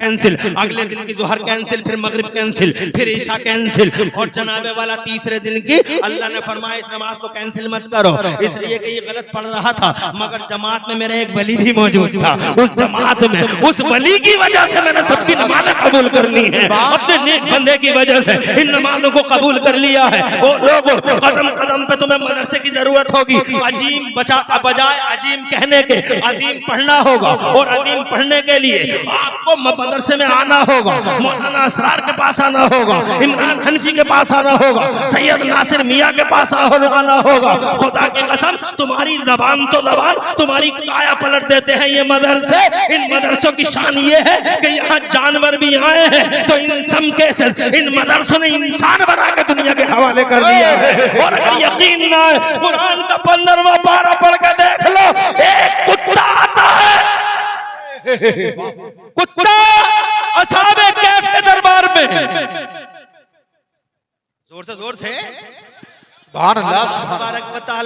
Cancel, अगले दिन की जोहर कैंसिल, फिर मगरिब कैंसिल, फिर ईशा कैंसिल, और जनाबे वाला तीसरे दिन की अल्लाह ने फरमाया इस नमाज को कैंसिल मत करो, इसलिए कि ये गलत पढ़ रहा था। मगर जमात में मेरा एक वली भी मौजूद था, उस जमात में उस वली की वजह से मैंने सबकी नमाज़ें कबूल कर ली है, अपने नेक बंदे की वजह से इन नमाजों को कबूल कर लिया है। और लोगों कदम कदम पे तुम्हें मदरसे की जरूरत होगी, अजीम बजाय अजीम कहने के अजीम पढ़ना होगा, और अजीम पढ़ने के लिए आपको मदरसे में आना होगा, मौलाना असरार के पास आना होगा, इमरान हनफी के पास आना होगा, सैयद नासिर मियाँ के पास आना होगा। खुदा की कसम तुम्हारी जबान तो जबान तुम्हारी काया पलट देते हैं ये मदरसे। इन मदरसों की शान ये है कि यहाँ जानवर भी आए हैं तो इन सम केसेस इन मदरसों ने इंसान बना के दुनिया के हवाले कर दिया है। और अगर यकीन ना है कुरान का 15वां पारा पढ़ के देख लो, एक कुत्ता आता है, कुत्ता असहाबे कैफ के दरबार में, जोर से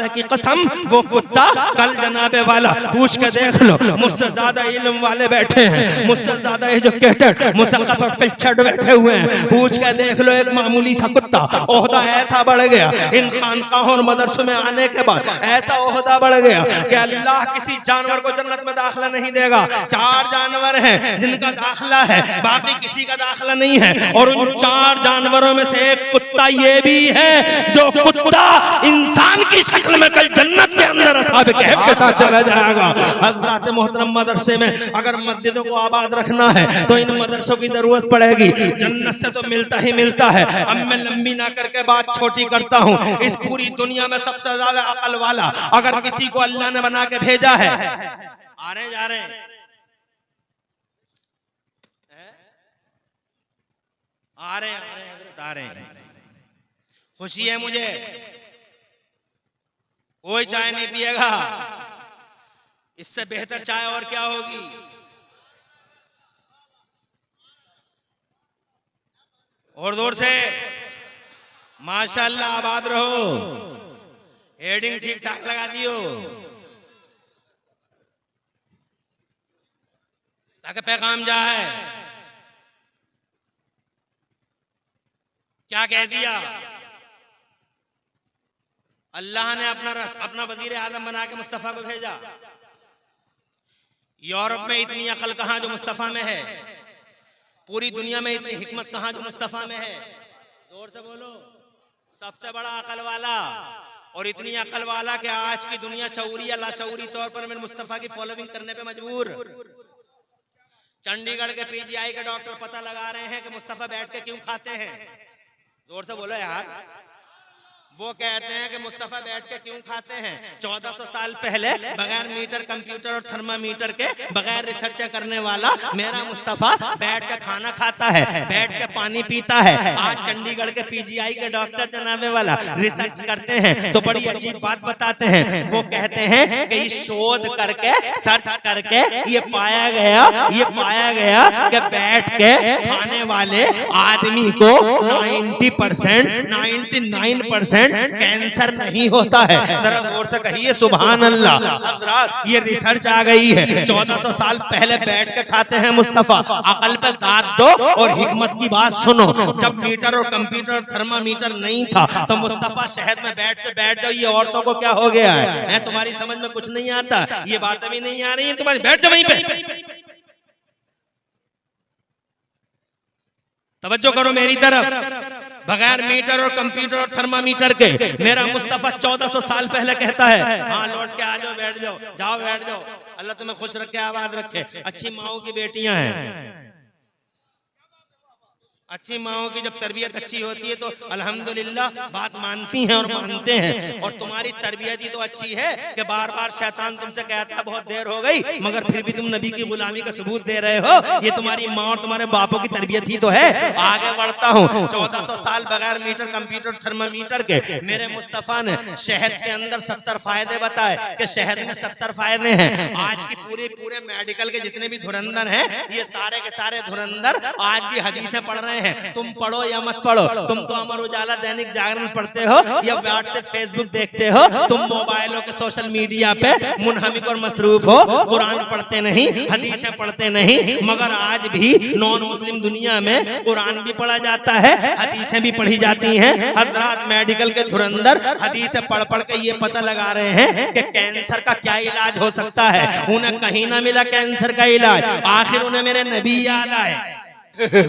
की कसम, वो कुत्ता कल जनाबे वाला पूछ के देख लो, मुझसे ज्यादा इल्म वाले बैठे हैं, मुझसे ज्यादा एजुकेटेड मुसक़्क़फ़ और पिछड़ बैठे हुए हैं, पूछ के देख लो, एक मामूली सा कुत्ता ओहदा ऐसा बढ़ गया इन खानकाहों और मदरसों में आने के बाद, ऐसा ओहदा बढ़ गया कि अल्लाह किसी जानवर को जन्नत में दाखिला नहीं देगा। 4 जानवर हैं जिनका दाखिला है, बाकी किसी का दाखिला नहीं है, और उन 4 जानवरों में से एक कुत्ता ये भी है जो कुत्ता इंसान की शक्ल में कल जन्नत के अंदर असहाबे कहफ के साथ चला जाएगा। हज़रात मोहतरम, मदरसे में अगर मस्जिदों को आबाद रखना है तो इन मदरसों की जरूरत पड़ेगी। जन्नत से तो मिलता ही मिलता है। अब मैं लंबी ना करके बात छोटी करता हूँ। इस पूरी दुनिया में सबसे ज्यादा अकल वाला अगर किसी को अल्लाह ने बना के भेजा है, आ रहे जा रहे आ रहे हैं, खुशी है मुझे, कोई चाय नहीं पिएगा, इससे बेहतर चाय और क्या होगी। और जोर से माशाअल्लाह, आबाद रहो, हेडिंग ठीक ठाक लगा दियो ताकि पैगाम जाए। क्या कह दिया? अल्लाह ने अपना वजीर आजम बना के मुस्तफा को भेजा। यूरोप में इतनी अकल कहां जो मुस्तफा में है, पूरी दुनिया में इतनी हिकमत कहां जो मुस्तफा में है। जोर से बोलो, सबसे बड़ा अकल वाला, और इतनी अकल वाला कि आज की दुनिया शऊरी या लाशऊरी तौर पर मेरे मुस्तफा की फॉलोइंग करने पे मजबूर। चंडीगढ़ के पीजीआई के डॉक्टर पता लगा रहे हैं कि मुस्तफा बैठ के क्यों खाते हैं। जोर से बोलो यार। वो कहते हैं कि मुस्तफा बैठ के क्यों खाते हैं। 1400 साल पहले बगैर मीटर, कंप्यूटर और थर्मामीटर के बगैर रिसर्च करने वाला मेरा मुस्तफा बैठ के खाना खाता है, बैठ के पानी पीता है। आज चंडीगढ़ के पीजीआई के डॉक्टर जनाबे वाला रिसर्च करते हैं तो बड़ी अजीब बात बताते हैं। वो कहते हैं कि शोध करके, सर्च करके ये पाया गया कि बैठ के खाने वाले आदमी को 90%, 99% कैंसर नहीं होता है। जरा जोर से कहिए सुभान अल्लाह। हज़रात, ये रिसर्च आ गई है। 1400 साल पहले बैठ के खाते हैं मुस्तफा। अकल पे दाद दो और हिकमत की बात सुनो। जब मीटर और कंप्यूटर और थर्मामीटर नहीं था तो मुस्तफा शहद में बैठ जाओ, ये औरतों को क्या हो गया है? तुम्हारी समझ में कुछ नहीं आता, ये बातें भी नहीं आ रही है तुम्हारी, बैठ जाओ वहीं पे। तवज्जो करो मेरी तरफ। बगैर मीटर और कंप्यूटर और थर्मामीटर के मेरा मुस्तफा 1400 साल पहले कहता है, हाँ लौट के आ जाओ, बैठ जाओ बैठ जाओ। अल्लाह तुम्हें खुश रखे, आबाद रखे। अच्छी माओ की बेटियां हैं, अच्छी माओ की जब तरबियत अच्छी होती है तो अल्हम्दुलिल्लाह बात मानती हैं और मानते हैं। और तुम्हारी तरबियत ही तो अच्छी है कि बार बार शैतान तुमसे कहता है बहुत देर हो गई, मगर फिर भी तुम नबी की गुलामी का सबूत दे रहे हो। ये तुम्हारी माँ और तुम्हारे बापों की तरबियत ही तो है। आगे बढ़ता हूँ। 1400 साल बगैर मीटर, कंप्यूटर, थर्मामीटर के मेरे मुस्तफा ने शहद के अंदर 70 फायदे बताए कि शहद में 70 फायदे हैं। आज की पूरे मेडिकल के जितने भी धुरंधर हैं, ये सारे के सारे धुरंधर आज भी हदीसें पढ़ रहे हैं, तुम पढ़ो या मत पढ़ो, तुम तो अमर उजाला दैनिक जागरण पढ़ते हो या व्हाट्सएप फेसबुक देखते हो, तुम मोबाइलों के सोशल मीडिया पे मुनहमिक और मसरूफ हो, कुरान पढ़ते नहीं, हदीसें पढ़ते नहीं। मगर आज भी नॉन मुस्लिम दुनिया में कुरान भी पढ़ा जाता है, हदीसें भी पढ़ी जाती हैं। हजरात मेडिकल के धुरंधर हदीसें पढ़ पढ़ के ये पता लगा रहे हैं कि कैंसर का क्या इलाज हो सकता है। उन्हें कहीं ना मिला कैंसर का इलाज, आखिर उन्हें मेरे नबी याद आए। कितनी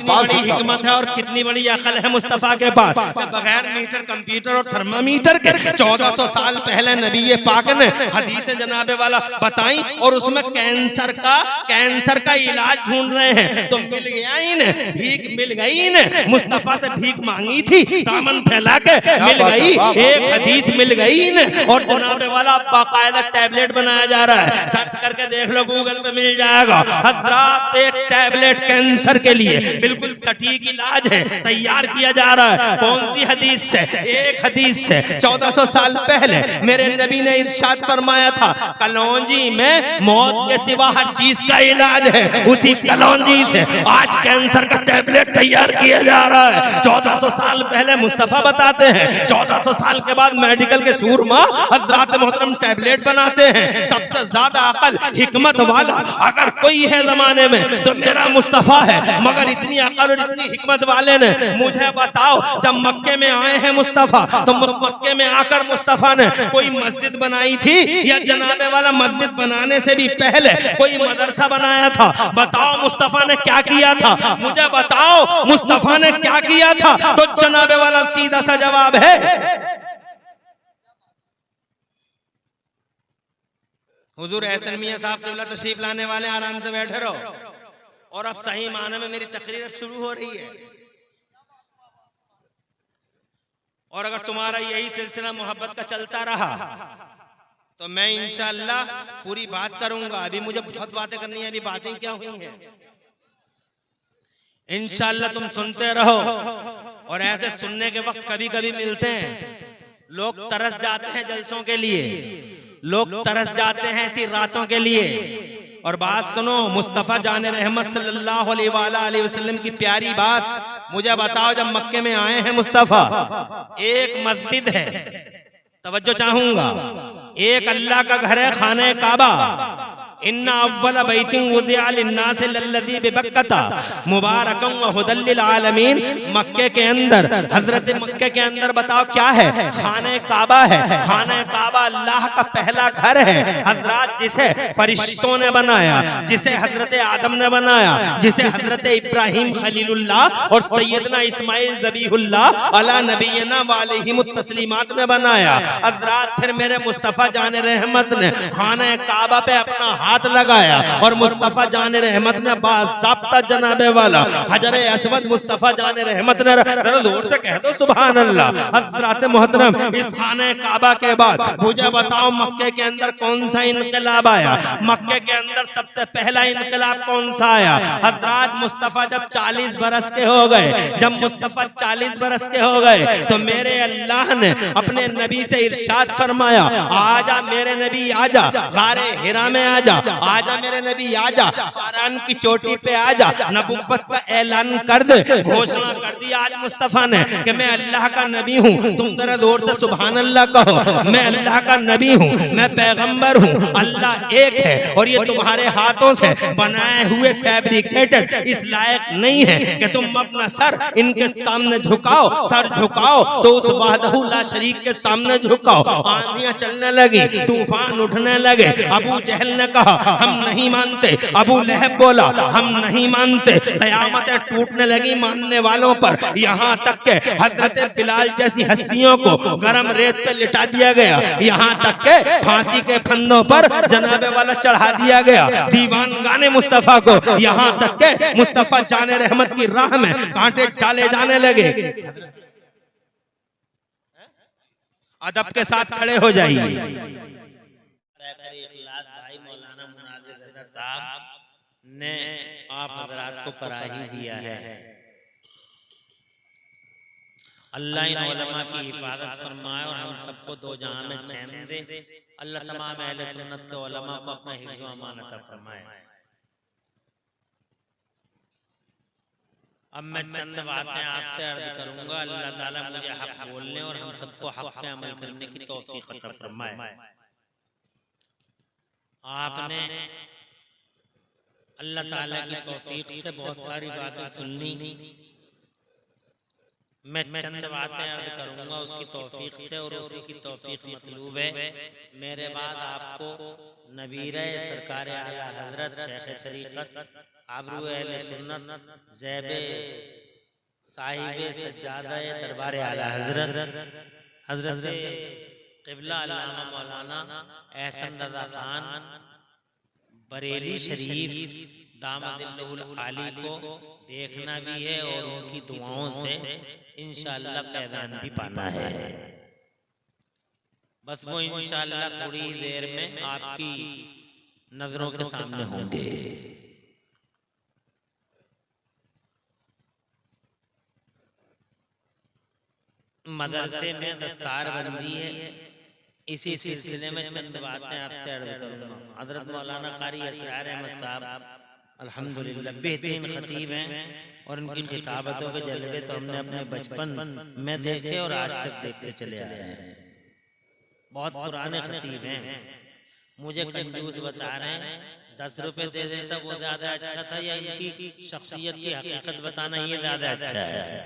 बड़ी हिकमत है और कितनी बड़ी अकल है मुस्तफा के पास। बगैर मीटर कंप्यूटर और थर्मामीटर के 1400 साल पहले नबी पाक ने हदीस जनाबे वाला बताई और उसमें कैंसर का इलाज ढूंढ रहे हैं। तो मिल गया इन्हें, भीख मिल गई इन्हें। मुस्तफा से भीख मांगी थी, दामन फैला के मिल गई, एक हदीस मिल गई इन्हें और जनाबे वाला बाकायदा टैबलेट बनाया जा रहा है। सर्च करके देख लो, गूगल पे मिल जाएगा। हजरात एक टैबलेट कैंसर के लिए बिल्कुल सटीक इलाज है, तैयार किया जा रहा है। कौन सी हदीस से? एक हदीस से 1400 साल पहले मेरे नबी ने इरशाद फरमाया था, कलौंजी में मौत के सिवा हर चीज का इलाज है। उसी कलौंजी से आज कैंसर का टैबलेट तैयार किया जा रहा है। 1400 साल पहले मुस्तफा बताते हैं, 1400 साल के बाद मेडिकल के सूरमा हजरात मोहतरम टैबलेट बनाते हैं। सबसे ज्यादा अकल हिकमत वाला अगर कोई है जमाने में तो मेरा मुस्तफा है। मगर इतनी अकल और इतनी हिकमत वाले ने मुझे बताओ, जब मक्के में आए हैं मुस्तफा तो मक्के में आकर मुस्तफा ने कोई मस्जिद बनाई थी या जनाबे वाला मस्जिद बनाने से भी पहले कोई मदरसा बनाया था? बताओ मुस्तफा ने क्या किया था, मुझे बताओ मुस्तफा ने क्या किया था? तो जनाबे वाला सीधा सा जवाब है, हुजूर एहसन मियां साहब क़िबला तशरीफ लाने वाले, आराम से बैठे रहो। और अब सही माने में मेरी तकरीर अब शुरू हो रही है। और अगर तुम्हारा यही सिलसिला मोहब्बत का चलता रहा तो मैं इंशाअल्लाह पूरी बात करूंगा। अभी मुझे बहुत बातें करनी है, अभी बातें क्या हुई हैं। इंशाअल्लाह तुम सुनते रहो। और ऐसे सुनने के वक्त कभी कभी मिलते हैं, लोग तरस जाते हैं जलसों के लिए, लोग तरस जाते हैं ऐसी रातों के लिए। और बात सुनो, मुस्तफ़ा जाने रहमत सल्लल्लाहु अलैहि वसल्लम की प्यारी बात मुझे बताओ। जब मक्के में आए हैं मुस्तफ़ा, एक मस्जिद है, तवज्जो चाहूंगा, एक अल्लाह का घर है, खाने काबा। इन्ना अव्वल बैतिन वुज़िअ लिन्नास लल्लज़ी बिबक्कता मुबारकन व हुदल लिल आलमीन। मक्के के अंदर, हजरत मक्के के अंदर बताओ क्या है? खाने काबा है। खाने काबा अल्लाह का पहला घर है हजरात, जिसे फरिश्तों ने बनाया, जिसे हजरत आदम ने बनाया, जिसे हजरत इब्राहिम खलीलुल्लाह और सैयदना इस्माइल ज़बीहुल्लाह अला नबीना व अलैहिमुत तस्लीमात ने बनाया। हजरात फिर मेरे मुस्तफ़ा जाने रहमत ने खाने काबा पे अपना हाथ लगाया और मुस्तफ़ा जाने रहमत ने बाज़ाब्ता जनाबे वाला हजर अस्वद मुस्तफ़ा जाने रहमत ने, जरा जोर से कह दो सुभान अल्लाह। हज़रात मोहतरम, इस खाने काबा के बाद मुझे बताओ मक्के के अंदर कौन सा इनकलाब आया? मक्के के अंदर सबसे पहला इनकलाब कौन सा आया? हज़रात मुस्तफ़ा जब 40 बरस के हो गए, जब मुस्तफ़ा 40 बरस के हो गए तो मेरे अल्लाह ने अपने नबी से इरशाद फरमाया, आजा मेरे नबी आजा, गारे हिरा में आजा, आजा मेरे नबी आजा, फ़ारान की चोटी पे आजा, नबुव्वत का ऐलान कर दे। घोषणा कर दी आज मुस्तफ़ा ने कि मैं अल्लाह का नबी हूँ। तुम जरा जोर से सुभान अल्लाह कहो, मैं अल्लाह का नबी हूँ, मैं पैगंबर हूँ, अल्लाह एक है और ये तुम्हारे हाथों से बनाए हुए फैब्रिकेटेड इस लायक नहीं है कि तुम अपना सर इनके सामने झुकाओ। सर झुकाओ तो उस वहदहू ला शरीक के सामने झुकाओ। आंधियां चलने लगी, तूफान उठने लगे। अबू जहल ने कहा हम नहीं मानते, अबू लहब बोला हम नहीं मानते। कयामतें टूटने लगी मानने वालों पर, यहाँ तक के हजरत बिलाल जैसी हस्तियों को गरम रेत पे लिटा दिया गया, यहाँ तक के फांसी के फंदों पर जनाबे वाला चढ़ा दिया गया। दीवान गाने मुस्तफ़ा को, यहाँ तक के मुस्तफ़ा जाने रहमत की राह में कांटे डाले जाने लगे। अदब के साथ खड़े हो जाइए। ने आप हजरात को करा ही दिया है। अल्लाह इन उलमा की हिफाजत फरमाए और हम सबको दो जहां में चैन दे। अल्लाह तमाम अहले सुन्नत के उलमा को अपना हिफ्ज़ व अमानत फरमाए। अब मैं चंद बातें आपसे अर्ज करूंगा। अल्लाह ताला मुझे हक बोलने और हम सबको हक पे अमल करने की तौफीक अता फरमाए। आपने अल्लाह ताला की तौफीक से बहुत सारी बातें सुननी, मैं चंद बातें अर्ज करूंगा उसकी तौफीक से, और उसी की तौफीक मतलूब है। मेरे बाद आपको नबीरे सरकार आला हजरत शेख तरीक़त आबरू अहले सुन्नत ज़ैबे साहिबे सज्जादा दरबार आला हजरत क़िबला अल्लामा मौलाना एहसन रज़ा खान बरेली शरीफ दामदिल्लहुल आली को देखना भी है और उनकी दुआओं से इंशाअल्लाह फैज़ान भी पाना है। बस वो इंशाअल्लाह थोड़ी देर में आपकी नजरों के सामने होंगे। मदरसे में दस्तार बंदी है, इसी सिलसिले में चंद बातें आपसे अर्ज करूंगा। हजरत मौलाना कारी असरार अहमद साहब अल्हम्दुलिल्लाह बेहतरीन खतीब हैं और इनकी खिताबतों के जलवे तो हमने अपने बचपन में देखे और आज तक देखते चले आए हैं। बहुत पुराने खतीब हैं। मुझे कंजूस बता रहे हैं, 10 रुपए दे देता वो ज्यादा अच्छा था या इनकी शख्सियत की हकीकत बताना ये ज्यादा अच्छा है?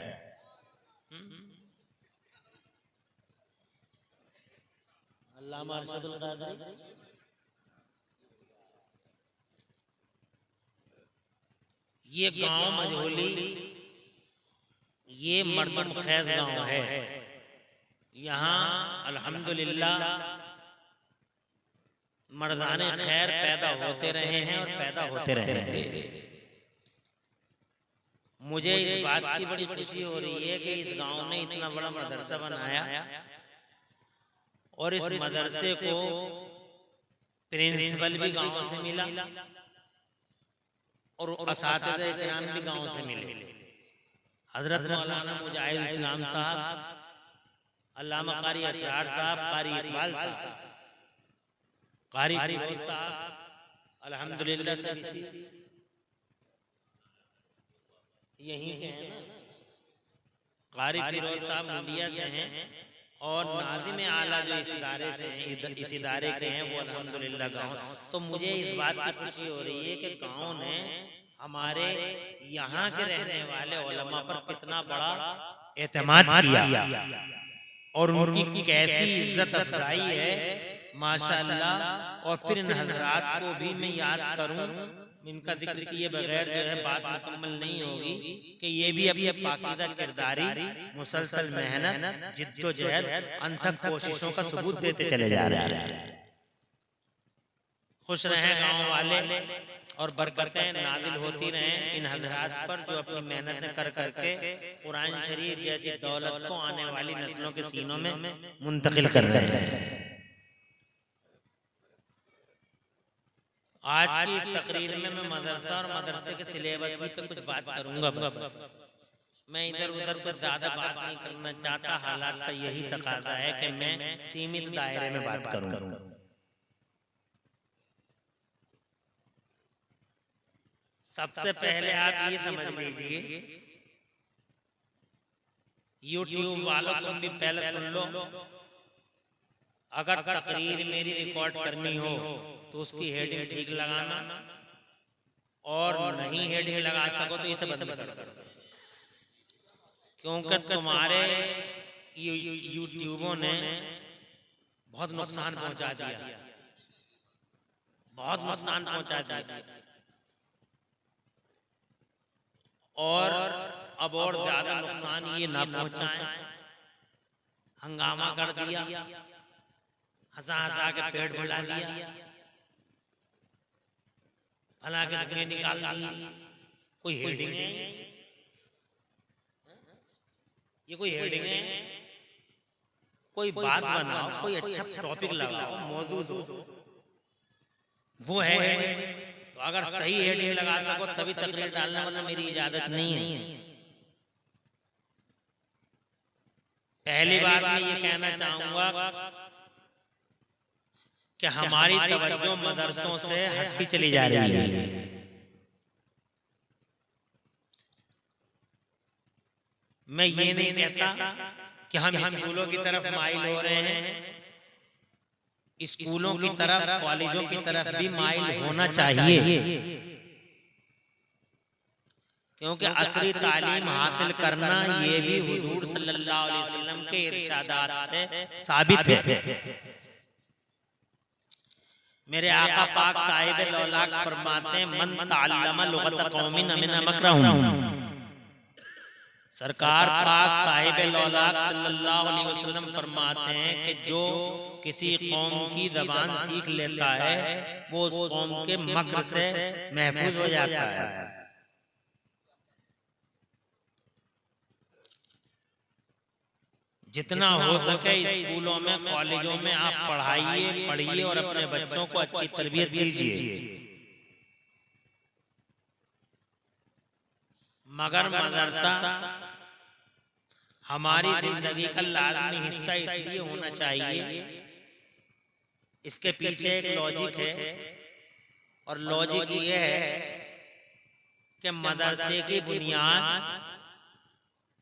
अल्लामा अरशदुल क़ादरी ये गांव मजहूली, ये मर्दम खैज गांव है। यहाँ अल्हम्दुलिल्लाह मर्दाने खैर पैदा होते रहे हैं और पैदा होते रहेंगे। मुझे इस बात की बड़ी खुशी हो रही है कि इस गांव ने इतना बड़ा मदरसा बनाया और इस मदरसे को प्रिंसिपल भी गांव से मिला और असातिज़े इकराम भी गांव से मिले। हजरत मौलाना मुजाहिद इस्लाम साहब, अल्लामा कारी असरार साहब, कारी इकबाल साहब, कारी फिरोज साहब, अल्हम्दुलिल्लाह यहीं के हैं ना। कारी फिरोज साहब मुंडिया से हैं और नाज़िम आला जो इस इदारे से हैं, इस इदारे के हैं, वो अल्हम्दुलिल्लाह गाँव। तो मुझे इस बात की खुशी हो रही है कि गाँव ने हमारे यहाँ के रहने वाले उलमा पर कितना बड़ा एतमाद किया और उनकी कैसी इज्जत अफजाई है माशाअल्लाह। और फिर इन हज़रात को भी मैं याद करूं, इनका जिक्र किए बगैर जो है बात मुकम्मल नहीं होगी कि ये भी अपनी पाकीज़ा किरदारी, मुसलसल मेहनत, जिद्दोजहद, अनथक कोशिशों का सबूत देते चले जा रहे हैं। खुश रहें गाँव वाले और बरकतें नाजिल होती रहें इन हज़रात पर जो अपनी मेहनतें कर करके कुरान शरीफ जैसी दौलत को आने वाली नस्लों के सीनों में मुंतकिल कर रहे हैं। आज की इस तकरीर में मैं मदरसा और मदरसे के सिलेबस पे कुछ बात करूंगा। बस मैं इधर उधर पर ज्यादा बात नहीं करना चाहता। हालात का यही तकाजा है कि मैं सीमित दायरे में बात करूं। सबसे पहले आप ये समझ लीजिए, YouTube वालों तुम भी पहले सुन लो, अगर तकरीर मेरी रिकॉर्ड करनी हो तो उसकी हेडिंग ठीक लगाना, और नहीं हेडिंग लगा सको तो इसे बंद कर दो, क्योंकि तुम्हारे यूट्यूबों ने बहुत नुकसान पहुंचा दिया, बहुत नुकसान पहुंचा दिया। और अब और ज्यादा नुकसान ये ना पहुंचाएं। हंगामा कर दिया, हंसा हंसा के पेट भुला दिया, भला के धुएं निकाल दिए। कोई हेडिंग है? ये कोई हेडिंग है? कोई बात बनाओ, कोई अच्छा टॉपिक लगाओ, मौजूद हो, वो है। तो अगर सही हेडिंग लगा सको तभी तकरीर डालना, वरना मेरी इजाजत नहीं है। पहली बात मैं ये कहना चाहूंगा कि हमारी तवज्जो मदरसों से हटती चली जा रही है। मैं ये नहीं कहता कि हम स्कूलों की तरफ माइल हो रहे हैं, स्कूलों की तरफ कॉलेजों की तरफ भी माइल होना चाहिए, क्योंकि असली तालीम हासिल करना ये भी हुजूर सल्लल्लाहु अलैहि वसल्लम के इरशादात से साबित है। मेरे आका पाक साहिब लौलाक फरमाते हैं, मन तअल्लम लुगत कौमिन अमिन मकरहुम। सरकार पाक साहिब लौलाक सल्लल्लाहु अलैहि वसल्लम फरमाते हैं कि जो किसी कौम की ज़बान सीख लेता है वो उस कौम के मक्र से महफूज हो जाता है। जितना हो सके स्कूलों में कॉलेजों में आप पढ़िए और अपने बच्चों को अच्छी तरबियत दीजिए, मगर मदरसा हमारी जिंदगी का लाजमी हिस्सा इसलिए होना चाहिए, इसके पीछे एक लॉजिक है, और लॉजिक ये है कि मदरसे की बुनियाद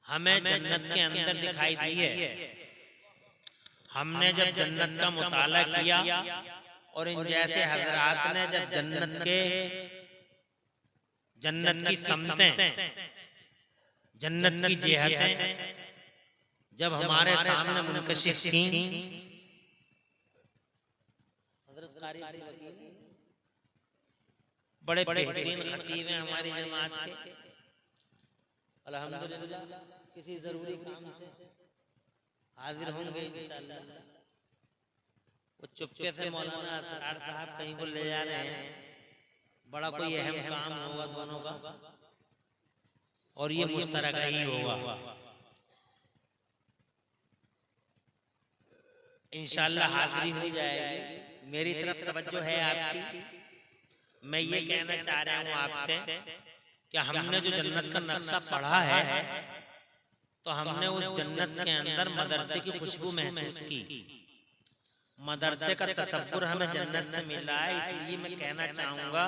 हमें जन्नत के अंदर दिखाई दी है। हमने जब जन्नत का मुताला किया और इन जैसे हजरात ने जब जन्नत की समतें, जन्नत की जेहतें जब हमारे सामने मुनकशिफ की, बड़े बेहतरीन खतीब हैं हमारी जमात के, अल्हम्दुलिल्लाह किसी जरूरी काम से हाजिर होंगे इंशाअल्लाह। वो चुपके से मौलाना असरार साहब कहीं को ले जा रहे हैं, बड़ा कोई अहम काम होगा दोनों का, और ये मुश्तरका ही होगा। इंशाअल्लाह हाजिरी हो जाएगी। मेरी तरफ तवज्जो है आपकी। मैं ये कहना चाह रहा हूँ आपसे कि हमने जो जन्नत का नक्शा पढ़ा है तो हमने उस जन्नत के अंदर मदरसे की खुशबू महसूस की, मदरसे का तसव्वुर हमें जन्नत से मिला है। इसलिए मैं कहना चाहूंगा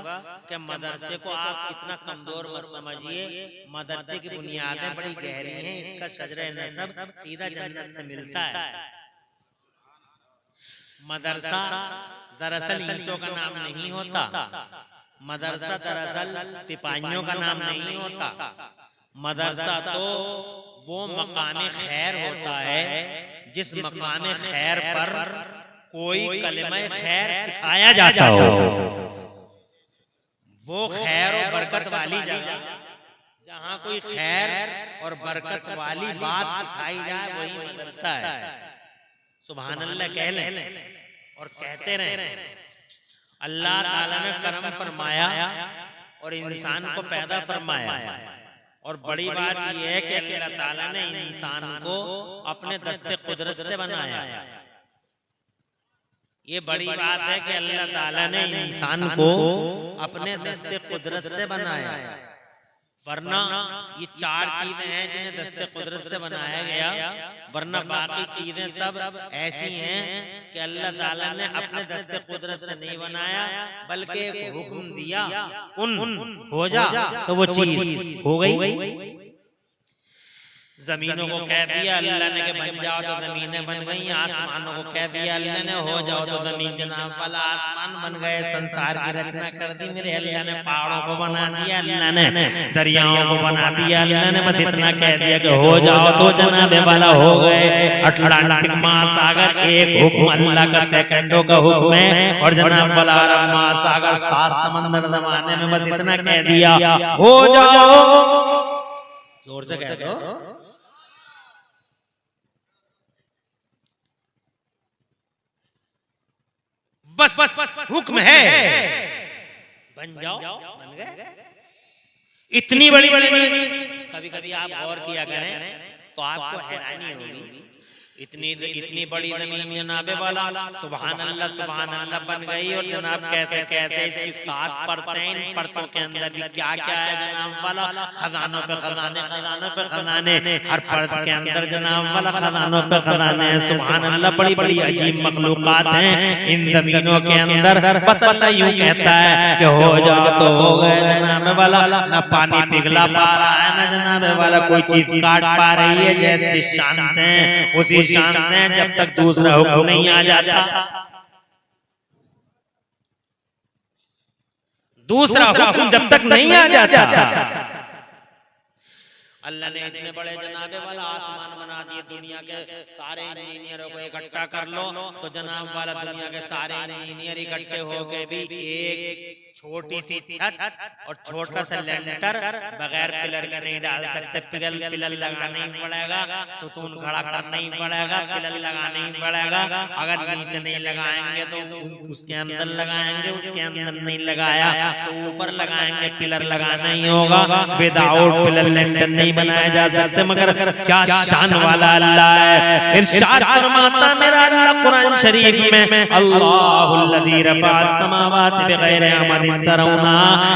कि मदरसे को आप इतना कमजोर मत समझिए, मदरसे की बुनियादें बड़ी गहरी हैं, इसका शजरे नसब सीधा जन्नत से मिलता है। मदरसा दरअसल ईंटों का नाम नहीं होता, मदरसा दरअसल तिपाहियों का नाम नहीं होता, मदरसा तो वो मकामे खैर होता है जिस मकामे खैर पर कोई कलिमा खैर सिखाया जाता हो। वो खैर और बरकत वाली जगह जहाँ कोई खैर और बरकत वाली बात सिखाई जाए वही मदरसा है। सुभान अल्लाह कह लें और कहते रहें। अल्लाह ताला ने करम फरमाया और इंसान को पैदा फरमाया, और बड़ी बात यह है कि अल्लाह ताला ने इंसान को अपने दस्ते कुदरत से बनाया। ये बड़ी बात है कि अल्लाह ताला ने इंसान को अपने दस्ते कुदरत से बनाया, वरना ये चार चीजें हैं जिन्हें दस्ते कुदरत से बनाया गया, वरना बाकी चीजें सब ऐसी हैं कि अल्लाह ताला ने अपने दस्ते कुदरत से नहीं बनाया, बल्कि एक हुक्म दिया, कुन हो जा, तो वो चीज हो गई। जमीनों को कह दिया अल्लाह ने कि बन जाओ तो जमीनें बन गई, आसमानों को कह दिया अल्लाह ने हो जाओ तो जमीन जनाब वाला आसमान बन गए। संसार की रचना कर दी मेरे अल्लाह ने, पहाड़ों को बना दिया अल्लाह ने, दरियाओं को बना दिया अल्लाह ने, बस इतना कह दिया कि हो जाओ तो जनाबे वाला हो गए। अटलांटिक महासागर एक हुक्म अल्लाह का सेकंडों का हुक्म है, और जनाब वाला अरब महासागर 7 समंदर जमाने में बस इतना कह दिया हो जाओ। जोर से कह दो। बस हुक्म है, बन जाओ, बन गए। इतनी बड़ी बड़ी कभी कभी आप गौर किया करें तो आपको हैरानी होगी इतनी बड़ी जमीन जनाबे वाला सुभान अल्लाह बन गई। और जनाब कहते कहते इसकी 7 परतें, इन परतों के अंदर भी क्या क्या है जनाब वाला, खजानों पे खजाने, खजानों पे खजाने, हर परत के अंदर जनाब वाला खजानों पे खजाने हैं। सुभान अल्लाह, बड़ी बड़ी अजीब मखलूकात हैं इन जमीनों के अंदर। बस अल्लाह यूं कहता है कि हो जाओ तो हो गए जनाब वाला, ना पानी पिघला पा रहा है ना जनाब वाला कोई चीज काट पा रही है। जैसे जिस शान से उसी शान से जब तक दूसरा हुक्म नहीं आ जाता, दूसरा हुक्म जब तक नहीं आ जाता, अल्लाह ने इतने बड़े जनाबे वाला आसमान बना दिए। दुनिया के सारे इंजीनियरों को इकट्ठा कर लो तो जनाब वाला दुनिया के सारे इंजीनियर इकट्ठे होके भी एक छोटी सी छत और छोटा सा लेंटर बगैर पिलर के नहीं डाल सकते। पिलर लगाना ही पड़ेगा, सुतून खड़ा करना ही पड़ेगा, पिलर लगाना ही पड़ेगा। अगर नीचे नहीं लगाएंगे तो उसके अंदर लगाएंगे, उसके अंदर नहीं लगाया तो ऊपर लगाएंगे, पिलर लगाना ही होगा। विदाउट पिलर लेंटर नहीं बनाया जा सकते। मगर क्या शान वाला अल्लाह है। इरशाद फरमाता मेरा अल्लाह कुरान शरीफ में, अल्लाहुल्लज़ी रफ़अस समावाति बिग़ैरि अमदिन तरौना,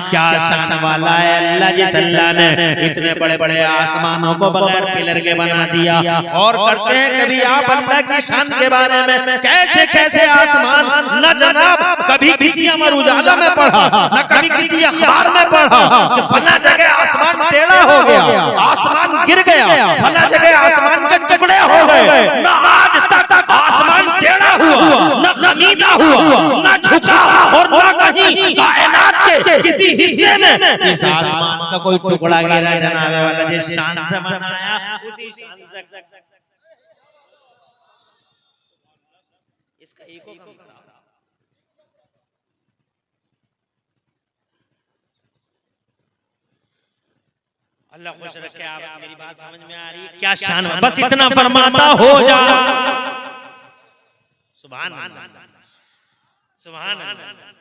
क्या शान वाला है अल्लाह जिस अल्लाह ने इतने बड़े बड़े आसमानों को बगैर पिलर के बना दिया। और करते हैं कभी आप अल्लाह की शान के बारे में, कैसे कैसे आसमान न जनाब कभी किसी अमर उजाला में पढ़ा, न कभी किसी अखबार में पढ़ा कि फला जगह आसमान टेढ़ा हो गया, आसमान गिर गया, फला जगह आसमान के टुकड़े हो गए। न आज तक आसमान टेढ़ा हुआ, न खमीदा हुआ, न झुका, और न कहीं कायनात के किसी हिस्से में इस आसमान का कोई टुकड़ा गिरा जनाबे वाला जिस शान से बनाया उसी शान से इसका ईको कम करा। अल्लाह खुश रखे। आप मेरी बात समझ में आ रही है? क्या शान, बस इतना फरमाता हो जा। सुभान अल्लाह, सुभान अल्लाह।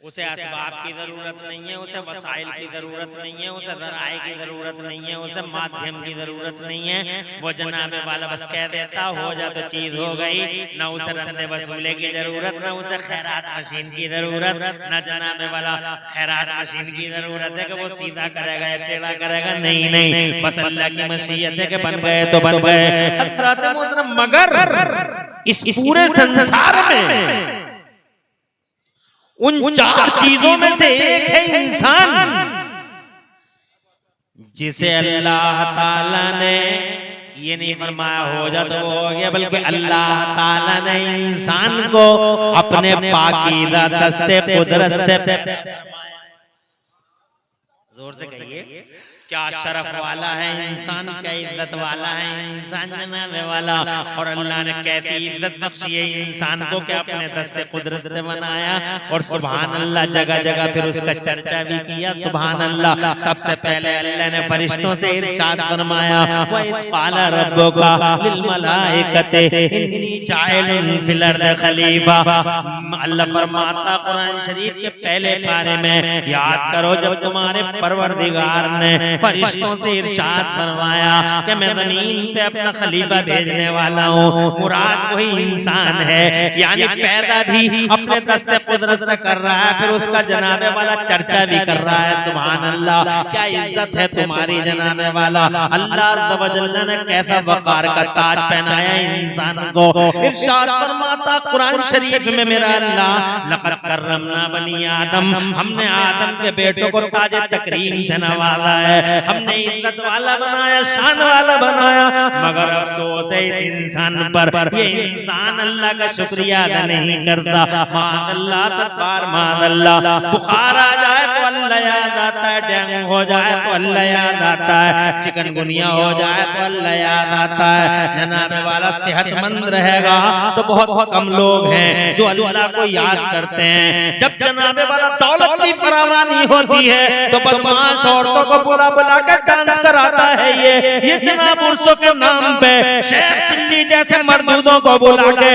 उसे असबाब की जरूरत नहीं है, उसे वसाइल की जरूरत नहीं है, उसे ज़राए की जरूरत नहीं है, उसे माध्यम की जरूरत नहीं है। वो जनाबे वाला बस कह देता हो जा तो चीज हो गई। न उसे रंदे वसूले की जरूरत, न उसे खैरात मशीन की जरूरत, न जनाबे वाला खैरात मशीन की जरूरत है कि वो सीधा करेगा या टेढ़ा करेगा। नहीं नहीं, बस अल्लाह की मशीयत है कि बन गए तो बन गए। हज़रत मोहतरम, मगर इस पूरे संसार में उन 4 चीजों में से एक है इंसान, जिसे अल्लाह ताला ने ये नहीं फरमाया हो जा तो हो गया, बल्कि अल्लाह ताला ने इंसान को अपने पाकीज़ा दस्ते कुदरत से, जोर से कहिए, क्या शरफ वाला है इंसान, क्या इज्जत वाला है इंसान जनाबे वाला। और अल्लाह ने कैसी इज्जत बख्शी है इंसान को कि अपने दस्ते कुदरत से बनाया। और सुभान अल्लाह, जगह जगह फिर उसका चर्चा भी किया। सुभान अल्लाह, सबसे पहले अल्लाह ने फरिश्तों से इरशाद फरमाया, व इज़ क़ाल रब्बुका लिल मलाइकति इन्नी जाइलुन फिल अर्दि खलीफा। अल्लाह फरमाता कुरान शरीफ के पहले पारे में, याद करो जब तुम्हारे परवरदिगार ने फरिश्तों से इरशाद फरमाया कि मैं जमीन पे अपना खलीफा भेजने वाला हूँ। मुराद वही इंसान है, यानी पैदा भी अपने दस्ते कुदरत से कर रहा है, फिर उसका जनाबे वाला चर्चा भी कर रहा है। सुभान अल्लाह, क्या इज्जत है तुम्हारी जनाबे वाला। अल्लाह अज़्ज़ व जल्ल ने कैसा वक़ार का ताज पहनाया इंसान को। इरशाद फरमाता कुरान शरीफ में, मेरा अल्लाह लक़द कर्रमना बनी आदम, हमने आदम के बेटों को ताज तकरीम से नवाजा है, हमने इज्जत वाला बनाया, शान वाला बनाया। मगर अफसोस है इस इंसान पर, ये इंसान अल्लाह का शुक्रिया अदा नहीं करता। मादल्ला, सत्तार मादल्ला, बुखार आ जाए तो अल्लाह याद आता है, डेंगू हो जाए तो अल्लाह याद आता है, चिकनगुनिया हो जाए तो अल्लाह याद आता है। जनाबे वाला सेहतमंद रहेगा तो बहुत कम लोग हैं जो अल्लाह को याद करते हैं। जब जनाबे वाला दौलत की फरावानी होती है तो बदमाश औरतों को बुला बुला कर डांस कराता है ये जनाब उर्सों के नाम पे शेख चिल्ली जैसे मर्दूदों को बुला के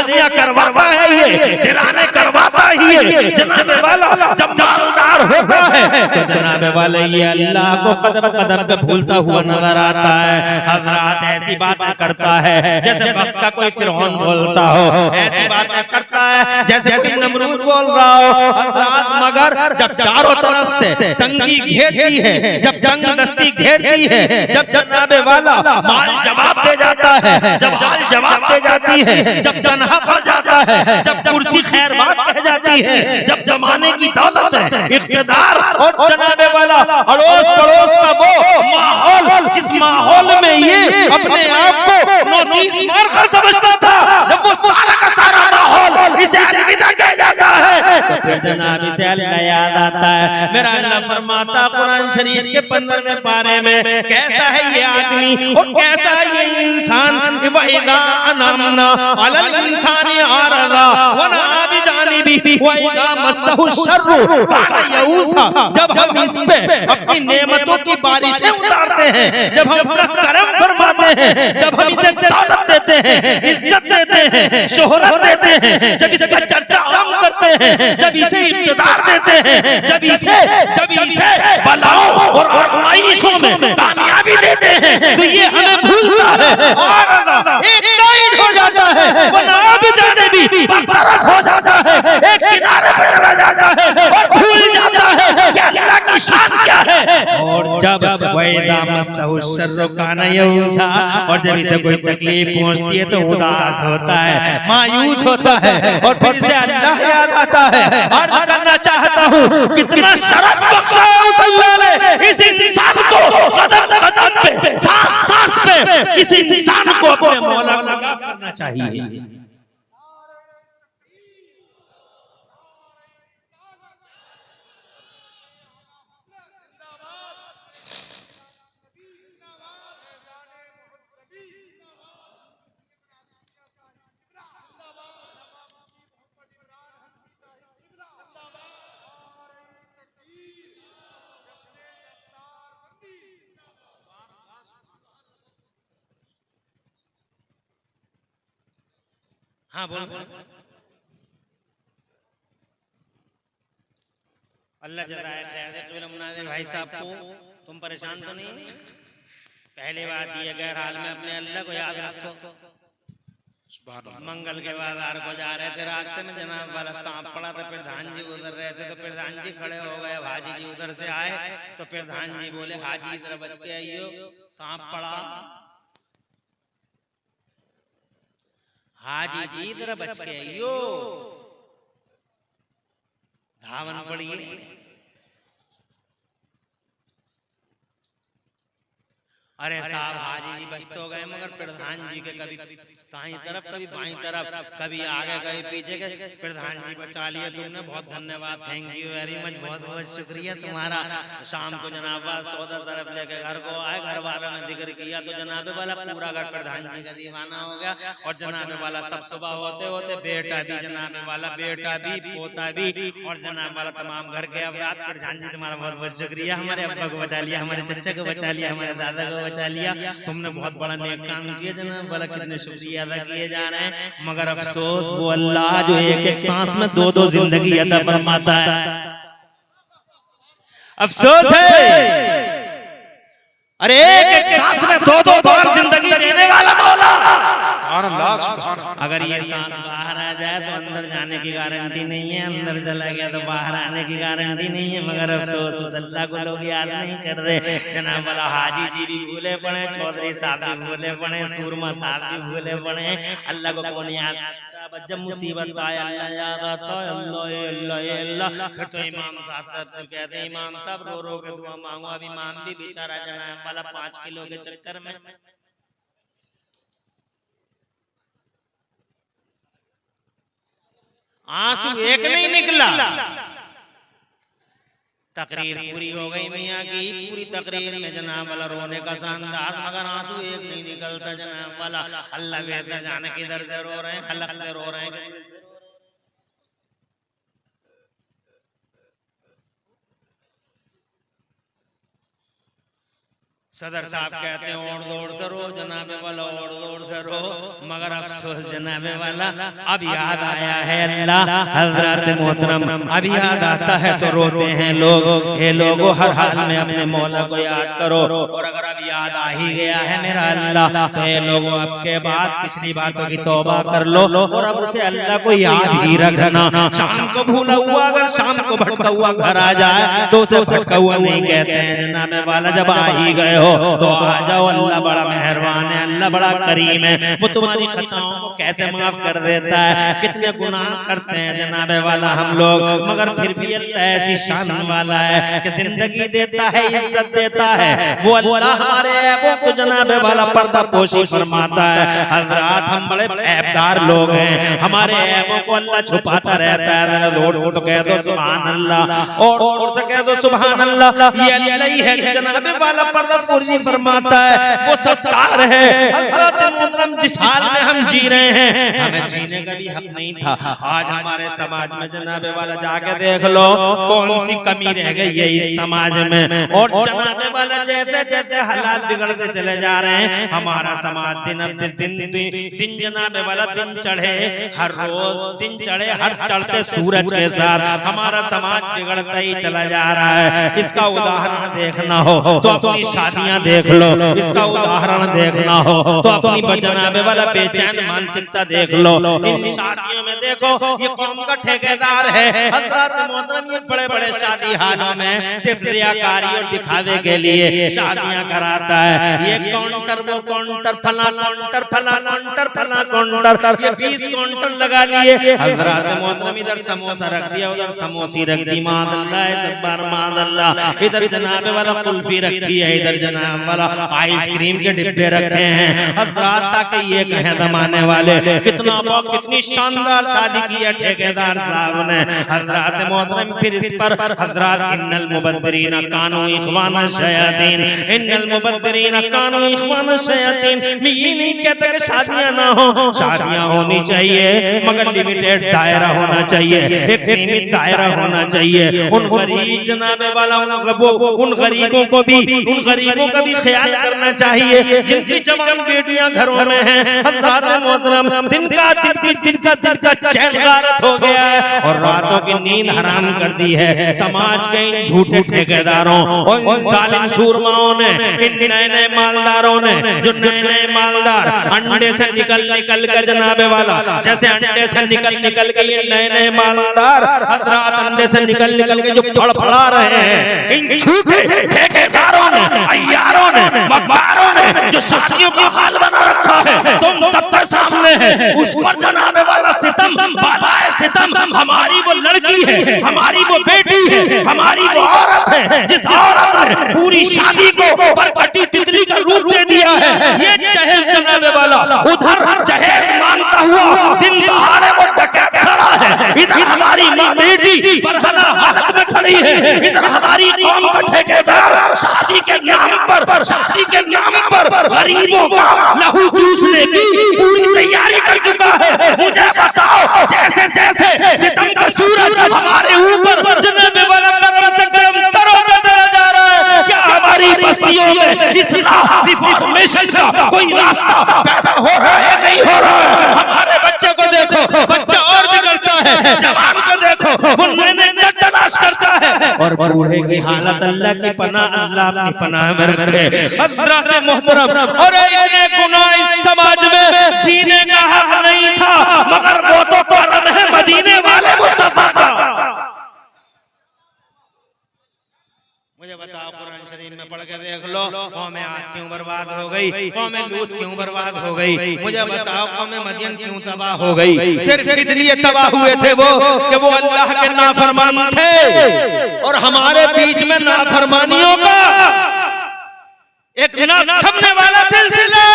दिया करवाता है ये, डराने करवाता ही है। जनाब वाला जब मालदार होता है तो जनाब वाले ये अल्लाह को कदम कदम पे भूलता हुआ नजर आता है। हजरात ऐसी बातें करता है जैसे वक्त का कोई फिरौन बोलता हो, ऐसी बातें करता है जैसे कोई नमरूद बोल रहा हो। हजरात मगर जब चारों तरफ से तंगी घेरती है, जब तंग दस्ती घेरती है, जब जनाब वाला माल जवाब दे जाता है, जब हाल जवाब दे जाती है, जब तन्हा पड़ जाता है, जब कुर्सी खैर बात कह जाती है, जब जमाने की दौलत है, इख्तियार और जनाब वाला अड़ोस पड़ोस का वो माहौल, जिस माहौल में ये अपने आप को नोटिस मार्का समझता था, जब वो सारा का सारा माहौल इसे अलविदा कह जाता है तो फिर जनाब इसे अल्लाह याद आता है। मेरा अल्लाह फरमाता कुरान शरीफ के 15वें पारे में, कैसा है ये आदमी और कैसा है ये इंसान। वइदा अनमना अलल इंसानी आरदा वना बिजानिबी वइदा मस्सहु शर्रु काना यऊसा। जब हम इस पे अपनी नेमतों की बारिशें उतारते हैं, जब हम अपना करम फरमाते हैं, जब हम इसे दौलत देते हैं, इज्जत देते हैं, शोहरत देते हैं, जब इसका चर्चा आम करते हैं, जब इसे इख्तियार देते हैं, जब इसे बलाओं और आज़माइशों में कामयाबी देते हैं तो ये हमें भूलता है और एक साइड हो जाता है, वरना भी जाने भी बरतरफ हो जाता है, एक किनारे पे चला जाता है और भूल जाता है कि अल्लाह की शान क्या है। और जब वइदा मस्सहु शर्रु काना यऊसा, और जब इसे कोई तकलीफ पहुंचती है तो उदास होता है, मायूस होता है और फिर इसे अल्लाह याद आता है। अर्ज करना चाहता हूँ कितना शरफ बख्शा है उस अल्लाह ने इस इंसान को, कदम कदम पे सांस सांस पे इस इंसान को अपने मौला को याद करना चाहिए। हाँ बोल। अल्लाह जज़ाए खैर दे। तो मुनाज़िर भाई साहब को तुम परेशान तो नहीं? पहली बात ये गैर हाल में अपने अल्लाह को याद रखो। मंगल के बाजार को जा रहे थे, रास्ते में जनाब वाला सांप पड़ा था, प्रधान जी उधर रहे थे तो प्रधान जी खड़े हो गए, हाजी जी उधर से आए तो प्रधान जी बोले हाजी इधर बच के आइयो, सांप पड़ा। हाजी जी इधर बच के आइयो, धावन पड़िए। अरे साहब हाजी जी बच तो गए, मगर प्रधान जी के कभी दाईं तरफ कभी बाईं तरफ, कभी आगे कभी पीछे के, प्रधान जी बचा लिए तुमने, बहुत धन्यवाद, थैंक यू वेरी मच, बहुत बहुत शुक्रिया तुम्हारा। शाम को जनाब सौदा सरफ लेके घर को आए, घर वालों ने जिक्र किया तो जनाबे वाला पूरा घर प्रधान जी का दीवाना हो गया। और जनाबे वाला सब सुबह होते होते बेटा भी, जनाबे वाला बेटा भी, पोता भी और जनाब वाला तमाम घर के अफराद, प्रधान जी तुम्हारा बहुत बहुत शुक्रिया, हमारे अब्बा को बचा लिया, हमारे चचा को बचा लिया, हमारे दादा को बचा लिया, तुमने बहुत बड़ा नेक काम किया जनाब वाला, कितने शुक्रिया अदा किए जा रहे हैं। मगर अफसोस वो अल्लाह जो एक एक सांस में दो दो जिंदगी अता फरमाता है, अफसोस है। अरे एक एक सांस में दो दो बार जिंदगी देने वाला मौला, अगर ये सांस बाहर आ जाए तो अंदर जाने की गारंटी नहीं है, अंदर चला गया तो बाहर आने की गारंटी नहीं है। मगर अफसोस उस अल्लाह को लोग याद नहीं कर रहे। जनाब वाला हाजी जी भी भूले पड़े, चौधरी साहब भी भूले पड़े, सूरमा साहब भी भूले पड़े, अल्लाह को कौन याद। जब मुसीबत आए अल्लाह याद आता है, अल्लाह अल्लाह अल्लाह। फिर तो इमाम साहब से कहते हैं इमाम साहब रो रो के दुआ मांगो। अब इमाम भी बेचारा जनाब वाला 5 किलो के चक्कर में आंसू एक नहीं निकला। तकरीर पूरी हो गई मियाँ की, पूरी तकरीर में जनाब वाला रोने का शानदार, मगर आंसू एक नहीं निकलता जनाब वाला। अल्लाह बेहतर जाने किधर से रो रहे हैं, हलक से रो रहे हैं। सदर साहब कहते हैं और दौड़ से रो जनाबे वाला, और दौड़ से रो, मगर अफसोस जनाबे वाला अब याद आया है अल्लाह। हजरत मोहतरम अब याद आता है तो रोते हैं लोग। हे लोगों, हर हाल में अपने मौला को याद करो, और अगर अब याद आ ही गया है मेरा अल्लाह तो हे लोगों अब के बाद पिछली बातों की तौबा कर लो, और अब उसे अल्लाह को याद ही रखना। शाम को भूला हुआ अगर शाम को भटका हुआ घर आ जाए तो उसे भटका हुआ नहीं कहते हैं जनाबे वाला। जब आ ही गए हो तो आ जाओ, अल्लाह बड़ा मेहरबान है, अल्लाह बड़ा करीम है, वो तुम्हारी खताओं को कैसे माफ कर देता है। कितने गुनाह करते हैं जनाबे वाला हम लोग, मगर फिर भी अल्लाह ऐसी शान वाला है कि जिंदगी देता है, इज्जत देता है। वो अल्लाह हमारे ऐबों को जनाबे वाला पर्दा पोशी फरमाता है। हजरात हम बड़े ऐबदार लोग हैं, हमारे ऐबों को अल्लाह छुपाता रहता है। मेरा जोर तो कह दो सुभान अल्लाह, और से कह दो सुभान अल्लाह। ये अल्लाह ही है जनाबे वाला पर्दा पोशी फरमाता है, वो सत्तार है। हजरत मोहतरम जिस हाल में हम जी रहे हैं हमें जीने का भी हक नहीं था। आज हमारे समाज में जनाबे वाला जाके देख लो कौन सी कमी रह गई है इस समाज में, और जनाबे वाला जैसे जैसे हालात बिगड़ते चले जा रहे हैं हमारा समाज दिन जनाबे वाला दिन चढ़े, हर रोज दिन चढ़े, हर चढ़ते सूरज के साथ हमारा समाज बिगड़ता ही चला जा रहा है। इसका उदाहरण देखना हो तो अपनी शादियां देख लो, इसका उदाहरण देखना हो तो अपनी जनाबे वाला बेचैन मानसिकता देख लो। इन शादियों में देखो ये कौम का ठेकेदार है। हजरत मोहतरम ये बड़े बड़े शादी हालों में सिर्फ रियाकारी और दिखावे के लिए शादियां कराता है। ये काउंटर वो काउंटर फला काउंटर फला काउंटर फला काउंटर, ये 20 काउंटर लगा लिए। हजरत मोहतरम इधर समोसा रख दिया, उधर समोसी रख दी, मादल्ला है सब बार मादल्ला। इधर जनाबे वाला कुल्फी रखी है, इधर जनाब वाला आइसक्रीम के डिब्बे रखे हैं। हजरात ताकि ये कहें दमाने वाले कितना कितनी शानदार शादी की है ठेकेदार साहब ने। हजरात मोहतरम फिर इस पर हजरात इन्नल मुबद्दरीन कानू इख्वान शयातीन, इन्नल मुबद्दरीन कानू इख्वान शयातीन। मैं ये नहीं कहता कि शादियां ना हो, शादियां होनी चाहिए मगर लिमिटेड दायरा होना चाहिए, एक सीमित दायरा होना चाहिए। उन गरीब जनाबे वाला उन गरीबों को भी, उन गरीबों का भी ख्याल करना चाहिए जिनकी जवान बेटियां घरों में हैं। हज़रात मोहतरम दिन का चैन गारत हो गया है और रातों की नींद हराम कर दी है समाज के इन झूठे ठेकेदारों और इन जालिम सूरमाओं ने, इन नए नए मालदारों ने। जो नए नए मालदार अंडे से निकल के जनाबे वाला, जैसे अंडे से निकल के ये नए नए मालदार हज़रात अंडे से निकल के जो फड़फड़ा रहे हैं, इन झूठे ठेकेदारों ने, अय्यारों ने, मक्कारों ने जो शादियों का हाल बना रखा है तुम सबके सामने है। उस पर जनाबे वाला सितम, बालाए सितम। हमारी वो लड़की है, हमारी वो बेटी है, हमारी वो औरत है जिस औरत ने पूरी शादी को बरकटी तितली का रूप दे दिया है। ये जहेज जनाबे वाला उधर जहेज मांगता हुआ दिन दहाड़े वो डकैत खड़ा है, इधर हमारी माँ बेटी बरहना हालत में खड़ी है, इधर हमारी कौम का ठेकेदार शादी के नाम पर गरीबों का लहू चूसने की पूरी तैयारी कर चुका है। मुझे बताओ जैसे जैसे सितम का सूरज हमारे ऊपर जनाबे वाला करम से करम तरोता चला जा रहा है, क्या हमारी बस्तियों में इस्लाह रिफॉर्मेशन का कोई रास्ता पैदा हो रहा है? नहीं हो रहा है। हमारे बच्चे को देखो, बच्चा और बिगड़ता है, जवान को देखो वो नए तलाश करता है, और बूढ़े की हालत अल्लाह की पनाह, अल्लाह अपनी पनाह में रखे। हज़रात मोहतरम, और इतने गुनाह इस समाज में जीने का हक नहीं था, मगर वो तो करम है मदीने वाले मुस्तफा का। मुझे बताओ कुरान शरीफ में पढ़ के देख लो कौम आद क्यों बर्बाद हो गई, कौम लूत क्यों बर्बाद हो गई। मुझे बताओ कौम मदियन क्यों तबाह हो गई। सिर्फ इसलिए तबाह हुए थे वो कि वो अल्लाह के नाफरमान थे, और हमारे बीच में नाफरमानियों का एक ना थमने वाला सिलसिला।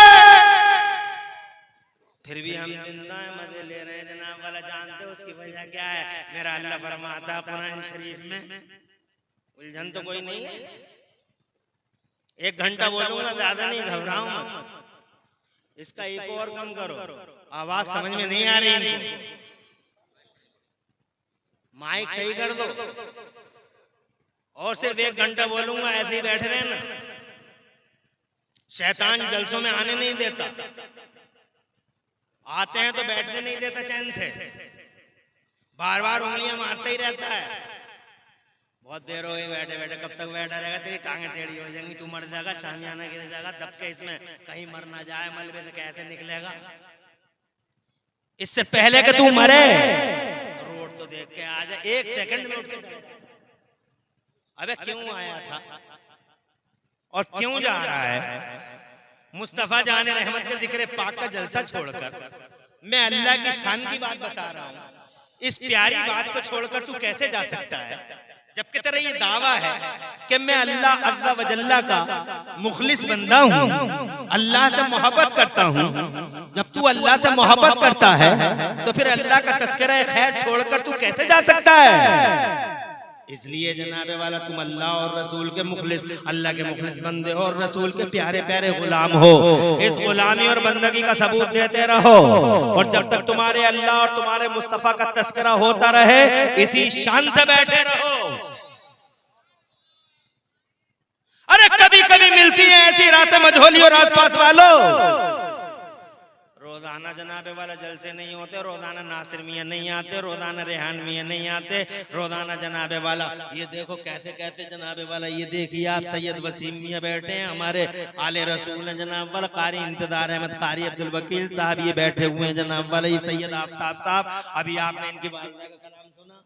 फिर भी हम जिंदा हैं, मजे ले रहे हैं जनाब वाला। जानते हो उसकी वजह क्या है? मेरा अल्लाह फरमाता कुरान शरीफ में, उलझन तो कोई नहीं है। 1 घंटा बोलूंगा, ज्यादा नहीं, घबराओ मत। इसका एक और कम करो, आवाज समझ में नहीं आ रही इनको। माइक सही कर दो, और सिर्फ 1 घंटा बोलूंगा, ऐसे ही बैठे रहे ना। शैतान जलसों में आने नहीं देता, आते हैं तो बैठने नहीं देता चैन से, बार बार उंगलियां मारता ही रहता है। बहुत देर हो गई बैठे बैठे, कब तक बैठा रहेगा, तेरी टांगे टेढ़ी हो जाएंगी, तू मर जाएगा, शामियाना गिर जाएगा, दब के इसमें कहीं मर ना जाए, मलबे से कैसे निकलेगा। इससे पहले कि तू मरे रोड तो देख के आ जा, 1 सेकंड में उठ के अबे क्यों आया था और क्यों जा रहा है। मुस्तफा जाने रहमत के जिक्र पाक का जलसा छोड़कर मैं अल्लाह की शान की बात बता रहा हूँ, इस प्यारी बात को छोड़कर तू कैसे जा सकता है, जबकि तेरा ये दावा है कि मैं अल्लाह वजल्ला का मुखलिस बंदा हूँ, अल्लाह से मोहब्बत करता हूँ। जब तू अल्लाह से मोहब्बत करता है तो फिर अल्लाह का तस्करा खैर छोड़कर तू कैसे जा सकता है। इसलिए जनाबे वाला तुम अल्लाह और रसूल के मुखलिस, अल्लाह के मुखलिस बंदे हो और रसूल के प्यारे प्यारे गुलाम हो। इस गुलामी और बंदगी का सबूत देते रहो और जब तक तुम्हारे अल्लाह और तुम्हारे मुस्तफा का तस्करा होता रहे इसी शान से बैठे रहो। अरे कभी कभी मिलती है ऐसी रातें मझोली और आसपास वालों, रोजाना जनाबे वाला जलसे नहीं होते, रोजाना नासिर मियां नहीं आते, रोजाना रेहान मियां नहीं आते, रोजाना जनाबे वाला ये देखो कैसे कैसे जनाबे वाला, ये देखिए आप सैयद वसीम मियां बैठे हैं, हमारे आले रसूल हैं जनाब वाला, कारी इंतजार अहमद कारी अब्दुल वकील साहब ये बैठे हुए हैं जनाब वाला, ये सैयद आफ्ताब साहब, अभी आपने इनकी वालिदा का कलाम सुना।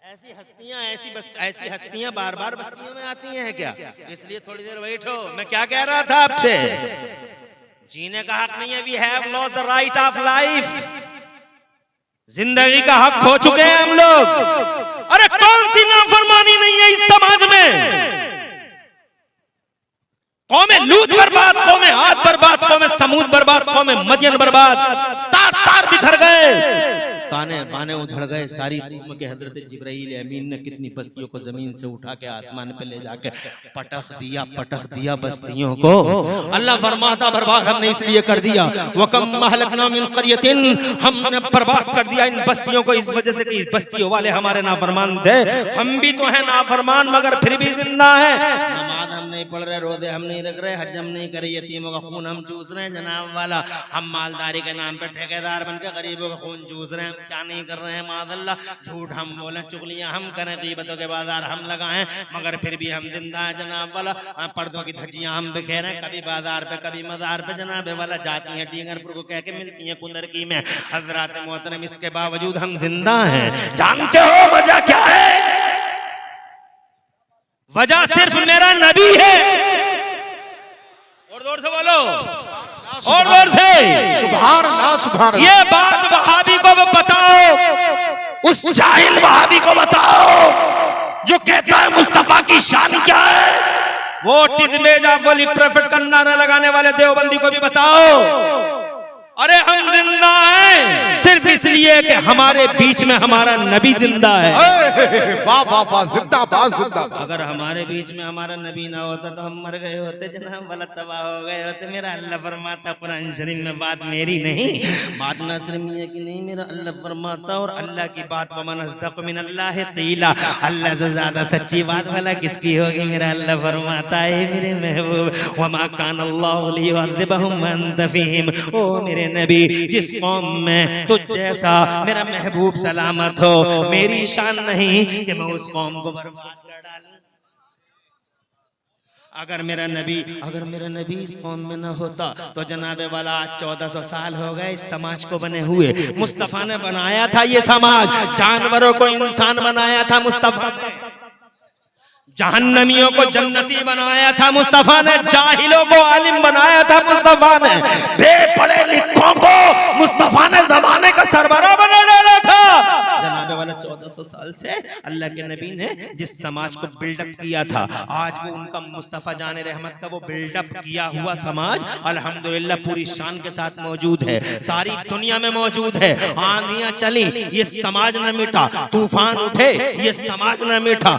ऐसी हस्तियां बार बार बस्तियों में आती हैं क्या, इसलिए थोड़ी देर बैठो। मैं क्या कह रहा था आपसे, जीने का हक नहीं है, we have lost the right of life, जिंदगी का हक खो चुके हैं हम लोग। अरे कौन सी नाफरमानी नहीं है इस समाज में। कौमें लूत बर्बाद, कौमें आद बर्बाद, कौमें समूद बर्बाद, कौमें मदियन बर्बाद, तार तार बिखर गए, ताने बाने उधड़ गए। सारी उम्मत के हजरत जिब्राइल अमीन ने कितनी बस्तियों को जमीन से उठा के आसमान पे ले जाके पटख दिया बस्तियों को। अल्लाह फरमाता बर्बाद हमने इसलिए कर दिया, वकम महलकना मिन क़रयतिन, हमने बर्बाद कर दिया इन बस्तियों को इस वजह से कि इस बस्तियों वाले हमारे नाफरमान थे। हम भी तो हैं नाफरमान मगर फिर भी जिंदा है। नमाज हम नहीं पढ़ रहे, रोजे हम नहीं रख रहे, हज हम नहीं करे, यतीमों का खून हम चूस रहे हैं जनाब वाला, हम मालदारी के नाम पे ठेकेदार बनकर गरीबों का खून चूस रहे हैं। क्या नहीं कर रहे हैं माज़अल्लाह, झूठ हम बोलें, चुगलियां हम करें, गीबतों के बाजार हम लगाएं, मगर फिर भी हम जिंदा हैं जनाब वाला। पर्दों की धज्जियां हम बिखेरें, कभी बाजार पे कभी मजार पे जनाब वाला, जाती हैं डींगरपुर को कह के मिलती हैं कुंदरकी में। हजरात मोहतरम इसके बावजूद हम जिंदा हैं। जानते हो वजह क्या है? वजह सिर्फ मेरा नबी है। और जोर से बोलो, और जोर से सुभान अल्लाह, सुभान अल्लाह। ये बात वहाबी को बताओ, उस जाहिल वहाबी को बताओ जो कहता है मुस्तफा की शान क्या है। वो टिज़मेज ऑफ वली प्रॉफिट का नारा लगाने वाले देवबंदी को भी बताओ। अरे हम जिंदा हैं सिर्फ इसलिए कि हमारे बीच में हमारा नबी जिंदा है। वाह वाह वाह, जिंदाबाद जिंदाबाद। अगर हमारे बीच में हमारा नबी ना होता तो हम मर गए होते जनाब वाला, तबाह हो गए होते। मेरा अल्लाह फरमाता कुरान शरीफ में, बात मेरी नहीं, बात नासिर मियां की नहीं, मेरा अल्लाह फरमाता। और अल्लाह की बात वमन अस्दक़ मिनल्लाहि क़ीला, अल्लाह से ज्यादा सच्ची बात वाला किसकी होगी। मेरा अल्लाह फरमाता है मेरे महबूब, वमा कान अल्लाहु लियुअज़्ज़िबहुम व अंत फ़ीहिम, ओ मेरे नबी जिस कौम में तुझ जैसा मेरा महबूब सलामत हो, मेरी शान नहीं कि मैं उस कौम को बर्बाद कर डालूं। अगर मेरा नबी इस कौम में न होता तो जनाबे वाला आज 1400 साल हो गए इस समाज को बने हुए। मुस्तफा ने बनाया था ये समाज, जानवरों को इंसान बनाया था मुस्तफा ने, जहन्नमियों को जन्नती बनाया था मुस्तफा ने, जाहिलों को आलिम बनाया था मुस्तफा ने, बेपढ़े लिखों को मुस्तफा ने जमाने का सरबराह बना डाला था। जनाबे वाला 1400 साल से अल्लाह के नबी ने जिस समाज को बिल्डअप किया था, आज वो उनका मुस्तफा जाने रहमत का वो बिल्डअप किया हुआ समाज अल्हम्दुलिल्लाह पूरी शान के साथ मौजूद है, सारी दुनिया में मौजूद है। आंधियां चली ये समाज न मिटा, तूफान उठे ये समाज न मिटा,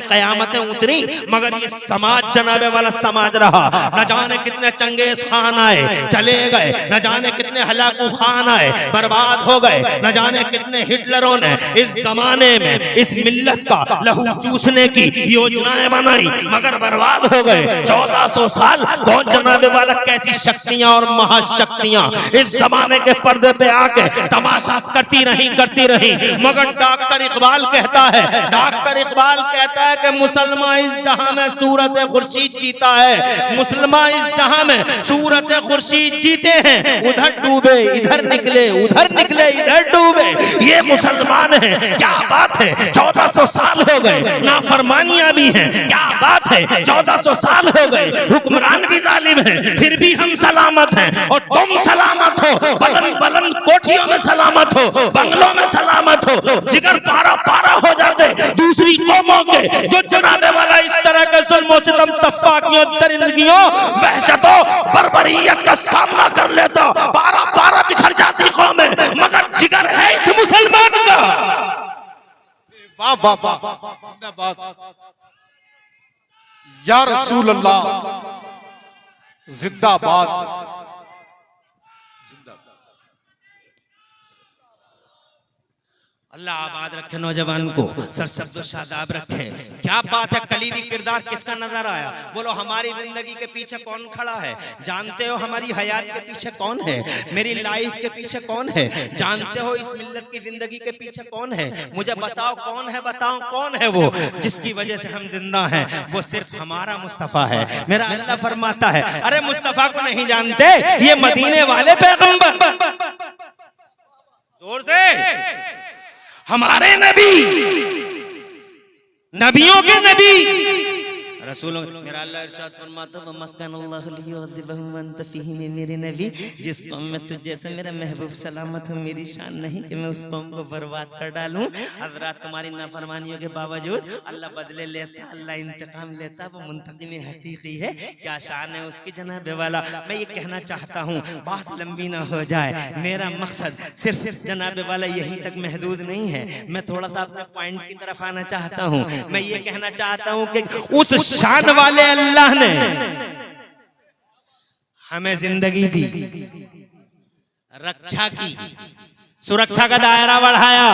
कयामतें उतरी मगर ये समाज जनाबे वाला समाज रहा। न जाने कितने चंगेज खान आए चले गए, न जाने कितने हलाकू खान आए बर्बाद हो गए, न जाने कितने हिटलरों ने इस जमाने में इस मिल्लत का लहू चूसने की योजनाएं बनाई मगर बर्बाद हो गए। 1400 साल कौन जनाबे वाला कैसी शक्तियां और महाशक्तियां इस जमाने के पर्दे पे आके तमाशा करती रही मगर डॉक्टर इकबाल कहता है कि मुसलमान इस जहां में सूरत खुर्शीद जीता है। मुसलमान इस जहां में सूरत खुर्शीद जीते हैं, उधर डूबे इधर निकले, उधर निकले इधर डूबे, ये मुसलमान है। क्या बात है, 1400 साल हो गए, नाफरमानियां भी हैं। क्या बात है, 1400 साल हो गए, हुक्मरान भी जालिम है, फिर भी हम सलामत हैं और तुम सलामत हो। बुलंद बुलंद कोठियों में सलामत हो, बंगलों में सलामत हो, जिगर पारा पारा हो जाते दूसरी कौमों के जो जनाबे वाला इस तरह के जुल्म सितम सफाकियों दरिंदगियों वहशतों बर्बरियत का सामना कर लेता, पारा पारा बिखर जाती कौमें मगर जिगर है इस मुसलमान का। वाह वाह वाह, जिंदाबाद या रसूल अल्लाह, जिंदाबाद। अल्लाह आबाद रखे नौजवान को, सरसब्द शादाब रखे। क्या बात है, कलीदी किरदार किसका नजर आया? बोलो हमारी जिंदगी के पीछे कौन खड़ा है? जानते हो हमारी हयात के पीछे कौन है? मेरी लाइफ के पीछे कौन है? जानते हो इस मिल्लत की जिंदगी के पीछे कौन है? मुझे बताओ कौन है, बताओ कौन है वो जिसकी वजह से हम जिंदा हैं? वो सिर्फ हमारा मुस्तफा है। मेरा अल्लाह फरमाता है, अरे मुस्तफा को नहीं जानते? ये मदीने वाले पैगंबर, जोर से, हमारे नबी, नबियों के नबी रसूलों। मेरा अल्लाह इरशाद फरमाता है मक्कनल्लाहु लियुअज़िबहुम व अंत फीहिम, मेरे नबी जिस कौम में तुझ जैसे मेरा महबूब सलामत हो, मेरी शान नहीं कि मैं उस कौम को बर्बाद कर डालूं। हजरत तुम्हारी नाफरमानियों के बावजूद अल्लाह बदले लेता, अल्लाह इंतकाम लेता, वो मुंतकिम हकीकी है। क्या शान है उसकी जनाबे वाला। मैं ये कहना चाहता हूँ, बात लंबी ना हो जाए, मेरा मकसद सिर्फ जनाबे वाला यहीं तक महदूद नहीं है। मैं थोड़ा सा अपने पॉइंट की तरफ आना चाहता हूँ। मैं ये कहना चाहता हूँ कि उस शान वाले अल्लाह ने हमें जिंदगी दी, रक्षा की, सुरक्षा का दायरा बढ़ाया,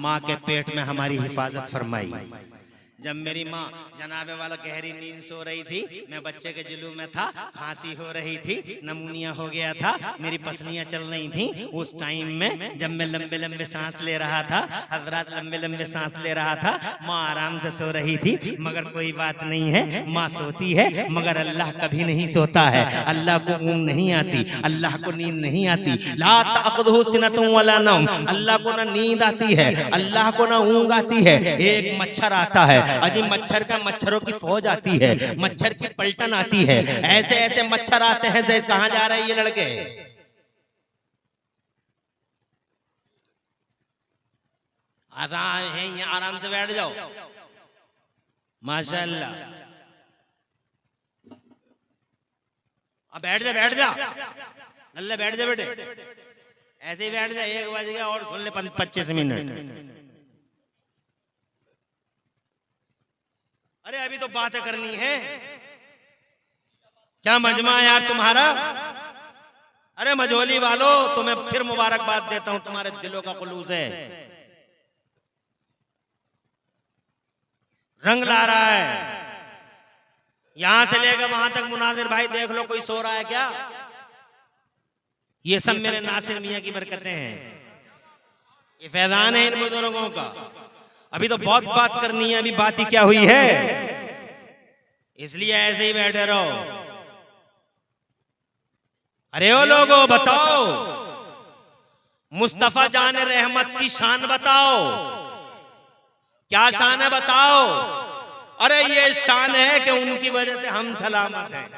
माँ के पेट में हमारी हिफाजत फरमाई। जब मेरी माँ जनाबे वाला गहरी नींद सो रही थी, मैं बच्चे के जुलूम में था, खांसी हो रही थी, नमूनिया हो गया था, मेरी पसलियां चल रही थी। उस टाइम में जब मैं लंबे लंबे सांस ले रहा था, हजरत लंबे लंबे सांस ले रहा था, माँ आराम से सो रही थी। मगर कोई बात नहीं है, माँ सोती है मगर अल्लाह कभी नहीं सोता है। अल्लाह को ऊँग नहीं आती, अल्लाह को नींद नहीं आती। ला ताखुदहु सिनतुन वला नौम, अल्लाह को ना नींद आती है, अल्लाह को ना ऊँग आती है। एक मच्छर आता है, अजी मच्छर का मच्छरों की फौज आती है, मच्छर की पलटन आती है। ऐसे ऐसे मच्छर आते हैं। कहां जा रहे हैं ये लड़के? आराम है, यहाँ आराम से बैठ जाओ। माशाअल्लाह, अब बैठ जा, बैठ जा अल्लाह, बैठ जा बेटे, ऐसे ही बैठ जा। 1 बज गया और सुन ले 25 मिनट। अरे अभी तो बातें करनी है। क्या मजमा यार तुम्हारा? अरे मझोली वालों, तुम्हें फिर मुबारकबाद देता हूं, तुम्हारे दिलों का खुलूस है। रंग ला रहा है, यहां से लेकर वहां तक। मुनाजिर भाई देख लो, कोई सो रहा है क्या? ये सब मेरे नासिर मियां की बरकतें हैं, ये फैजान है इन बुजुर्गों का। अभी तो बहुत बात करनी है, अभी बात ही क्या हुई है, इसलिए ऐसे ही बैठे रहो। अरे ओ लोगों, बताओ मुस्तफा जान रहमत की शान बताओ, क्या शान है बताओ। अरे ये शान है कि उनकी वजह से हम सलामत हैं।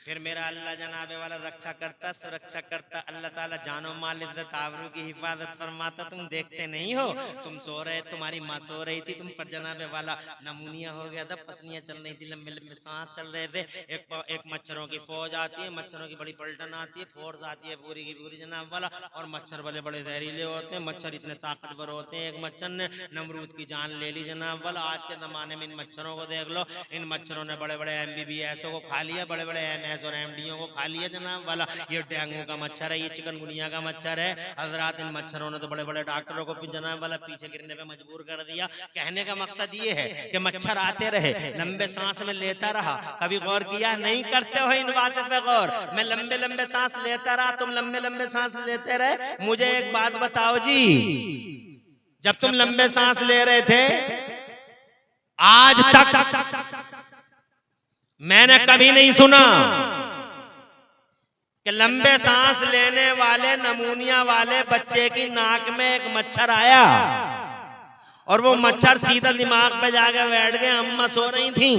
फिर मेरा अल्लाह जनाबे वाला रक्षा करता, सुरक्षा करता। अल्लाह ताला जानो माल इज्जत आबरू की हिफाजत फरमाता। तुम देखते नहीं हो, तुम सो रहे, तुम्हारी माँ सो रही थी, तुम पर जनाबे वाला नमूनिया हो गया था, पसलियां चल रही थी, लंबे लंबे सांस चल रहे थे। एक मच्छरों की फौज आती है, मच्छरों की बड़ी पलटन आती है, फोर्स आती है पूरी की पूरी जनाब वाला। और मच्छर बड़े बड़े जहरीले होते हैं, मच्छर इतने ताकतवर होते हैं। एक मच्छर ने नमरूद की जान ले ली जनाब वाला। आज के जमाने में इन मच्छरों को देख लो, इन मच्छरों ने बड़े बड़े MBBS को खा लिया, बड़े बड़े MS भैंस और एमडीओ को खा लिया जनाब वाला। ये डेंगू का मच्छर है, ये चिकनगुनिया का मच्छर है। हजरात इन मच्छरों ने तो बड़े बड़े डॉक्टरों को जनाब वाला पीछे गिरने पे मजबूर कर दिया। कहने का मकसद ये है कि मच्छर आते रहे, लंबे सांस में लेता रहा। कभी गौर किया? नहीं करते हो इन बातों पे गौर। मैं लंबे लंबे सांस लेता रहा, तुम लंबे लंबे सांस लेते रहे। मुझे एक बात बताओ जी, जब तुम लंबे सांस ले रहे थे आज तक मैंने कभी नहीं सुना कि लंबे सांस लेने वाले नमूनिया वाले बच्चे की नाक में एक मच्छर आया और वो मच्छर सीधा दिमाग पे जाके बैठ गए। अम्मा सो रही थी।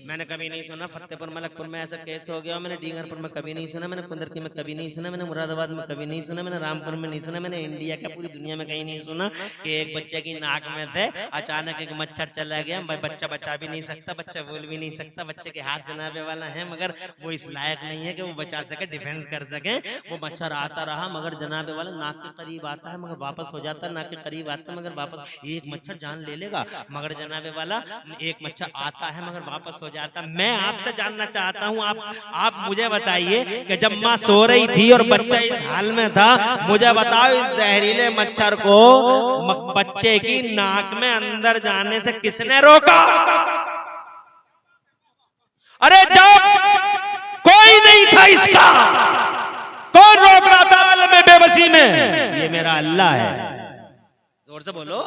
मैंने कभी नहीं सुना फतेहपुर मलकपुर में ऐसा केस हो गया। मैंने डींगरपुर में कभी नहीं सुना, मैंने कुंदरती में कभी नहीं सुना, मैंने मुरादाबाद में कभी नहीं सुना, मैंने रामपुर में नहीं सुना, मैंने इंडिया का पूरी दुनिया में कहीं नहीं सुना कि एक बच्चे की नाक में से अचानक एक मच्छर चला गया। भाई बच्चा बचा भी नहीं सकता, बच्चा बोल भी नहीं सकता, बच्चे के हाथ जनाबे वाला है मगर वो इस लायक नहीं है कि वो बचा सके, डिफेंस कर सके। वो मच्छर आता रहा मगर जनाबे वाला नाक के करीब आता है मगर वापस हो जाता है, नाक के करीब आता है मगर वापस। एक मच्छर जान ले लेगा मगर जनाबे वाला एक मच्छर आता है मगर वापस हो जाता। मैं आपसे जानना चाहता हूं, आप मुझे बताइए कि जब मां सो रही थी और बच्चा इस हाल में था, मुझे बताओ इस जहरीले मच्छर को बच्चे की नाक में अंदर जाने से किसने रोका? अरे जब कोई नहीं था इसका, कौन रोक रहा था आलम में बेबसी में? ये मेरा अल्लाह है। जोर से बोलो,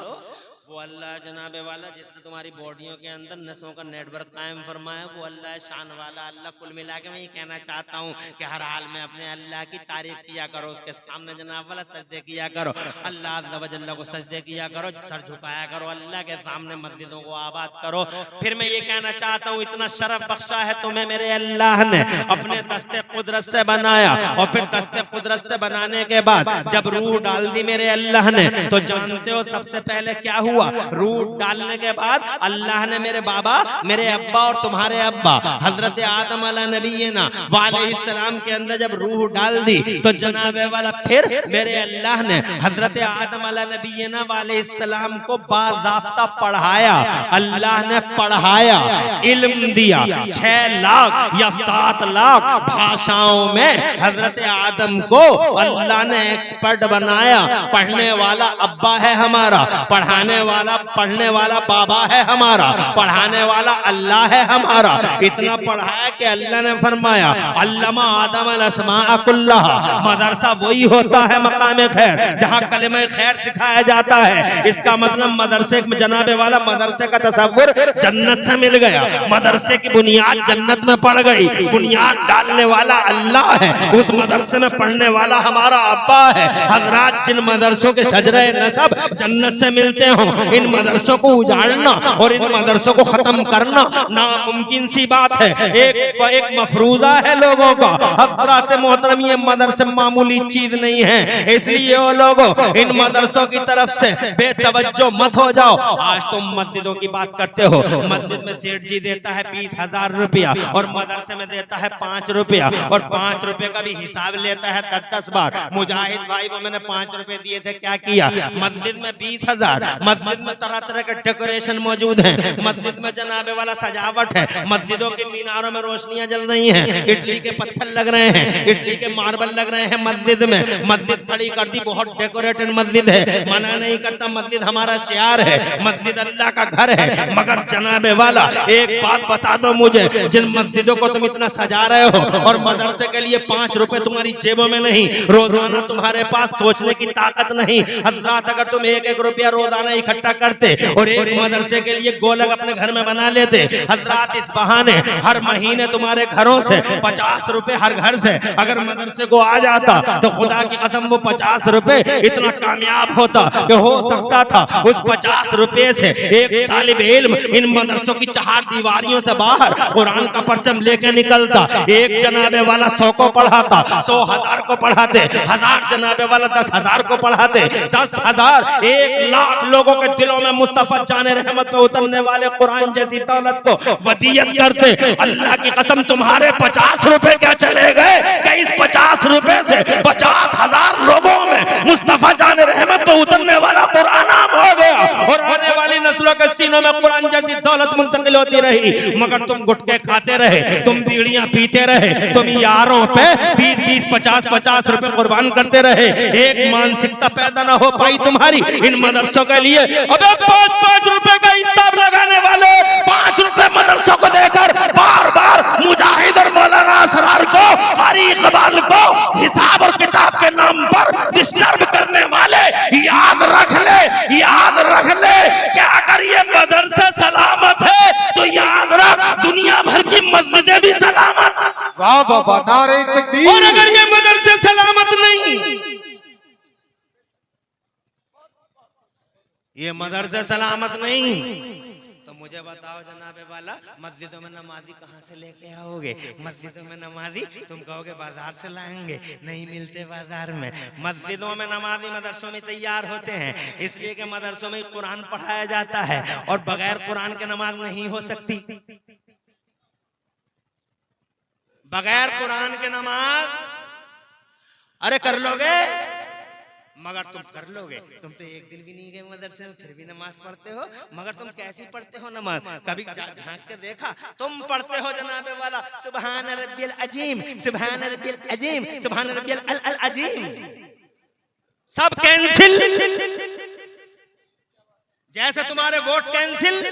वो अल्लाह जनाबे वाला जिसने तुम्हारी बॉडियों के अंदर नसों का नेटवर्क कायम फरमाया। वो अल्लाह है शान वाला अल्लाह। कुल मिला के मैं ये कहना चाहता हूँ कि हर हाल में अपने अल्लाह की तारीफ किया करो, उसके सामने जनाब वाला सजदे किया करो, अल्लाह अज़्ज़ा व जल्ला को सजदे किया करो, सर झुकाया करो, अल्लाह के सामने मस्जिदों को आबाद करो। फिर मैं ये कहना चाहता हूँ इतना शरफ बख्शा है तुम्हें मेरे अल्लाह ने, अपने दस्ते कुदरत से बनाया और फिर दस्ते कुदरत से बनाने के बाद जब रूह डाल दी मेरे अल्लाह ने, तो जानते हो सबसे पहले क्या हुआ? रूह डालने के बाद अल्लाह ने मेरे बाबा, मेरे अब्बा और तुम्हारे अब्बा हजरत आदम अलैहिस्सलाम वालेहिस्सलाम के अंदर जब रूह डाल दी तो जनाबे वाला फिर मेरे अल्लाह ने हजरत आदम अलैहिस्सलाम वालेहिस्सलाम को बाज़ाब्ता पढ़ाया। अल्लाह ने पढ़ाया, इल्म दिया। 6 लाख या 7 लाख भाषाओं में हजरत आदम को अल्लाह ने एक्सपर्ट बनाया। पढ़ने वाला अब्बा है हमारा, पढ़ाने वाला पढ़ने वाला बाबा है हमारा, पढ़ाने वाला अल्लाह है हमारा। इतना पढ़ाया कि अल्लाह ने फरमाया अल्लमा आदम अल-अस्माअ कुल्लहा। मदरसा वही होता है मकाम खैर जहाँ कलिमा खैर सिखाया जाता है। इसका मतलब मदरसे में जनाबे वाला मदरसे का तसव्वुर जन्नत से मिल गया। मदरसे की बुनियाद जन्नत में पड़ गई। बुनियाद डालने वाला अल्लाह है, उस मदरसे में पढ़ने वाला हमारा अब्बा है। हजरात जिन मदरसों के शजरे नसब जन्नत से मिलते हो, इन मदरसों को उजाड़ना और इन मदरसों को खत्म करना नामुमकिन सी बात है। एक मफरूजा है लोगों का। हज़रात मोहतरम, ये मदरसे मामूली चीज नहीं है, इसलिए वो लोगों इन मदरसों की तरफ से बेतवज्जो मत हो जाओ। आज तुम मस्जिदों की बात करते हो, मस्जिद में सेठ जी देता है 20,000 रुपया और मदरसे में देता है 5 रुपया और 5 रुपए का भी हिसाब लेता है 10-10 बार। मुजाहिद भाई को मैंने 5 रुपए दिए थे, क्या किया? मस्जिद में 20,000, मस्जिद में तरह तरह के डेकोरेशन मौजूद हैं, मस्जिद में जनाबे वाला सजावट है, मस्जिदों के मीनारों में रोशनियां जल रही हैं, इटली के पत्थर लग रहे हैं, इटली के मार्बल लग रहे हैं मस्जिद में। मस्जिद खड़ी कर दी, बहुत डेकोरेटेड मस्जिद है। मना नहीं करता, मस्जिद हमारा शियार है, मस्जिद अल्लाह का घर है। मगर जनाबे वाला एक बात बता दो मुझे, जिन मस्जिदों को तुम इतना सजा रहे हो और मदरसे के लिए 5 रुपए तुम्हारी जेबों में नहीं, रोजाना तुम्हारे पास सोचने की ताकत नहीं। हज़रात अगर तुम 1-1 रुपया रोजाना इकट्ठा करते और एक मदरसे के लिए गोलक अपने घर में बना लेते, हजरात इस बहाने हर महीने तुम्हारे घरों से 50 रुपए हर घर से अगर मदरसे को आ जाता तो खुदा की कसम वो 50 रुपए इतना कामयाब होता कि हो सकता था उस 50 रुपए से एक तालिब इल्म इन मदरसों की 4 दीवारियों से बाहर कुरान का परचम लेके निकलता। एक जनाबे वाला 100 को पढ़ाता, 100 1000 को पढ़ाते, 1000 जनाबे वाला 10,000 को पढ़ाते, 10,000 1 लाख लोगों के दिलों में मुस्तफा जाने रहमत में उतरने वाले कुरान जैसी दौलत को वदीयत करते। अल्लाह की कसम तुम्हारे 50 रुपए क्या चले गए कि इस 50 रुपए से 50,000 लोगों में मुस्तफा जान रहमत तो उतरने वाला कुरान आम हो गया और आने वाली नस्लों के सीनों में कुरान जैसी दौलत मुंतकिल होती रही। मगर तुम गुटके खाते रहे, तुम बीड़ियां पीते रहे, तुम यारों पे 20-20, 50-50 रुपए कुर्बान करते रहे। एक मानसिकता पैदा ना हो पाई तुम्हारी इन मदरसों के लिए। अबे 5-5 रुपए का हिसाब लगाने वाले 5 रुपए मदरसों को देकर बार बार मुजाहिद और मौलाना असरार को, कारी इकबाल को हिसाब और किताब के नाम पर डिस्टर्ब करने वाले याद रख ले कि अगर ये मदरसा सलामत है तो याद रख दुनिया भर की मस्जिदें भी सलामत। वाह वाह वाह, नारे तकबीर। और अगर ये मदरसे सलामत नहीं, ये मदरसे सलामत नहीं, तो मुझे बताओ जनाबे वाला, मस्जिदों में नमाजी कहाँ से लेके आओगे? मस्जिदों में नमाजी तुम कहोगे बाजार से लाएंगे, नहीं मिलते बाजार में। मस्जिदों में नमाजी मदरसों में तैयार होते हैं, इसलिए कि मदरसों में कुरान पढ़ाया जाता है और बगैर कुरान के नमाज नहीं हो सकती। बगैर कुरान के नमाज अरे कर लोगे, मगर तुम कर लोगे। तुम तो एक दिन भी नहीं गए मदरसे में, फिर भी नमाज पढ़ते हो। मगर तुम कैसी पढ़ते हो नमाज? कभी झांक के देखा? तुम पढ़ते हो जनाबे वाला सुभान रब्बिल अजीम, सुभान रब्बिल अजीम, सुभान रब्बिल अल अजीम, सब कैंसिल। जैसे तुम्हारे वोट कैंसिल।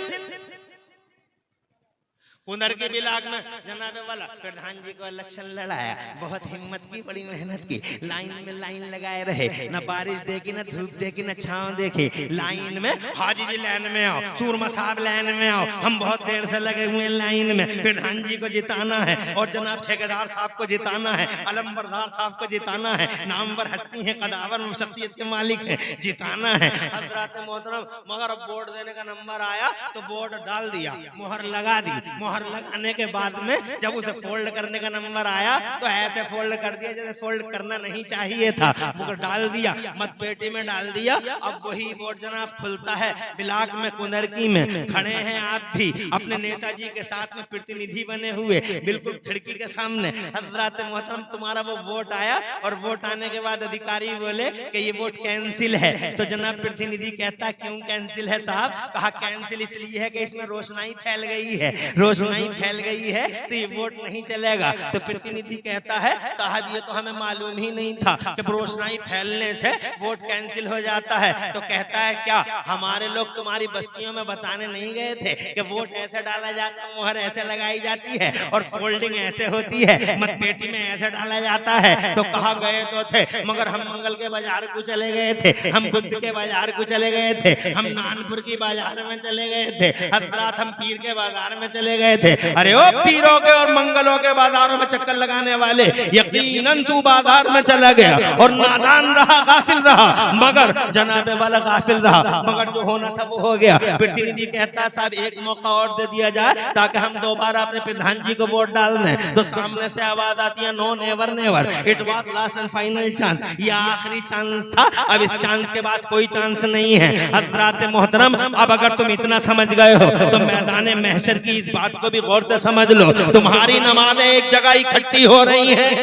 कुंदर के बिलाग में जनाबे वाला प्रधान जी को इलेक्शन लड़ाया, बहुत हिम्मत की, बड़ी मेहनत की, लाइन में लाइन लगाए रहे, न बारिश देखी, न धूप देखी, न छांव देखी। लाइन में हाजी जी लाइन में आओ, सूरमा साहब लाइन में आओ, हम बहुत देर से लगे हुए लाइन में। प्रधान जी को जिताना है और जनाब ठेकेदार साहब को जिताना है, अलमबरदार साहब को जिताना है, नामवर हस्ती है, कदावर शख्सियत के मालिक है, जिताना है हजरात मोहतरम। मगर अब वोट देने का नंबर आया तो वोट डाल दिया, मुहर लगा दी। मुहर लगाने के बाद में जब उसे फोल्ड करने का नंबर आया तो ऐसे फोल्ड कर दिया जैसे फोल्ड करना नहीं चाहिए था, वो डाल दिया, मत पेटी में डाल दिया। अब वही वोट जनाब खुलता है बिलाक में, कुंदरकी में खड़े हैं आप भी अपने नेताजी के साथ में प्रतिनिधि बने हुए, बिल्कुल खिड़की के सामने। हजरात मोहतरम तुम्हारा वो वोट आया और वोट आने के बाद अधिकारी बोले कि ये वोट कैंसिल है। तो जनाब प्रतिनिधि कहता क्यों कैंसिल है साहब? कहा कैंसिल इसलिए है कि इसमें रोशनाई फैल गई है, रोशनाई फैल गई है तो ये वोट नहीं चलेगा। तो प्रतिनिधि कहता है साहब ये तो हमें मालूम ही नहीं था कि रोशनाई फैलने से वोट कैंसिल हो जाता है। तो कहता है क्या हमारे लोग तुम्हारी बस्तियों में बताने नहीं गए थे कि वोट ऐसे डाला जाता, मुहर ऐसे लगाई जाती है और फोल्डिंग ऐसे होती है, मतपेटी में ऐसे डाला जाता है? तो कहा गए तो थे, मगर हम मंगल के बाजार को चले गए थे, हम बुद्ध के बाजार को चले गए थे, हम नानपुर की बाजार में चले गए थे, हजरात हम पीर के बाजार में चले गए थे। अरे ओ पीरों के और मंगलों के बाजारों में चक्कर लगाने वाले, यकीनन तू बाजार में चला गया और नादान रहा, गाफिल रहा, मगर जनाबे वाला गाफिल रहा, मगर जो होना था वो हो गया। प्रतिनिधि कहता साहब एक मौका और दे दिया जाए ताकि हम दोबारा अपने प्रधान जी को वोट डाल दें। तो सामने से आवाज आती है no never never, it was last and final chance, ये आखिरी चांस था, अब इस चांस के बाद कोई चांस नहीं है। हजरात मोहतरम अब अगर तुम इतना समझ गए हो तो मैदान महशर की इस बात को भी गौर से समझ लो, तुम्हारी नमाजें एक जगह इकट्ठी हो रही हैं।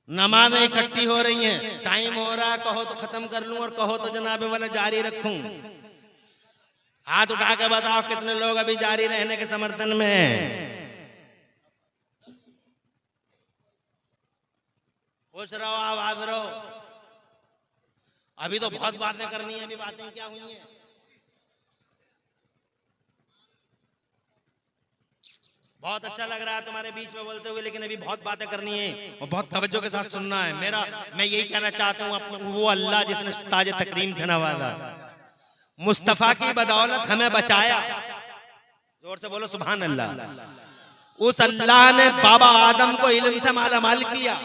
नमाजें इकट्ठी हो रही हैं, टाइम हो रहा है, कहो तो खत्म कर लूं और कहो तो जनाबे वाला जारी रखूं। हाथ उठा के बताओ कितने लोग अभी जारी रहने के समर्थन में हैं? खुश रहो, आवाज रहो। अभी तो बहुत बातें करनी है, अभी बातें क्या हुई हैं? बहुत अच्छा लग रहा है तुम्हारे बीच में बोलते हुए, लेकिन अभी बहुत बातें करनी है और बहुत तवज्जो के साथ सुनना है। मैं यही कहना चाहता हूँ, वो अल्लाह जिसने ताज तकरीम से नवाजा, मुस्तफा की बदौलत हमें बचाया, जोर से बोलो सुभान अल्लाह। उस अल्लाह ने बाबा आदम को इल्म से मालामाल किया,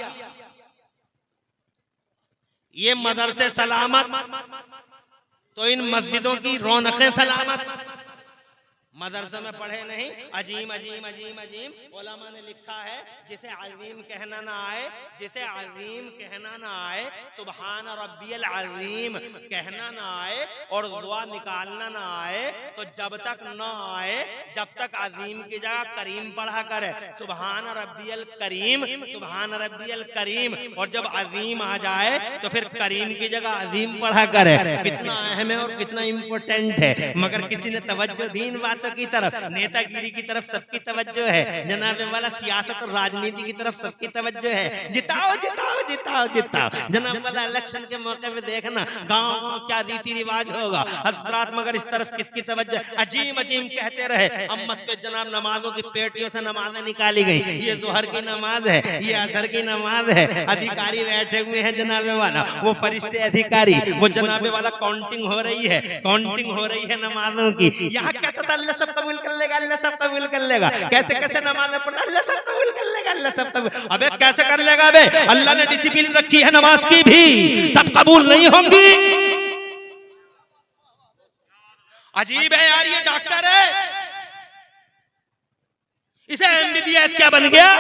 ये मदरसे सलामत तो इन मस्जिदों की रौनकें सलामत। मदरसों में पढ़े नहीं, अजीम अजीम अजीम अजीम उलमा ने लिखा है, जिसे अजीम कहना ना आए, जिसे अजीम कहना ना आए, सुभान रब्बियल अजीम कहना ना आए और दुआ निकालना ना आए, तो जब तक ना आए जब तक अजीम की जगह करीम पढ़ा करे, सुभान रब्बियल करीम, सुभान रब्बियल करीम, और जब अजीम आ जाए तो फिर करीम की जगह अजीम पढ़ा करे। कितना अहम है और कितना इम्पोर्टेंट है, मगर किसी ने तवज्जो दी इन बातों की तरफ, नेतागिरी की तरफ सबकी तवज्जो है, जनाब वाला सियासत और राजनीति की तरफ सबकी तवज्जो है, जिताओ जिताओ जिताओ जिताओ। जनाब वाला इलेक्शन के मौके पे देखना गाँव क्या रीति रिवाज होगा हजरात, मगर इस तरफ किसकी तवज्जो? अजीम अजीम कहते रहे। अम्मत पे जनाब नमाजों की पेटियों से नमाजें निकाली गई, ये जोहर की नमाज है, ये असर की नमाज है, अधिकारी बैठे हुए हैं जनाब वाला, वो फरिश्ते अधिकारी, वो जनाब वाला काउंटिंग हो रही है, काउंटिंग हो रही है नमाजों की। यहाँ कहता था अल्लाह सब कबूल कर लेगा, अल्लाह सब कबूल कर लेगा, कैसे कैसे नमाज पढ़ा, अल्लाह सब कबूल कर लेगा, अल्लाह सब कबूल। अबे कैसे कर लेगा बे? अल्लाह ने डिसिप्लिन रखी है नमाज की भी, सब कबूल नहीं होंगी। अजीब है यार, ये डॉक्टर है, इसे एमबीबीएस क्या बन गया,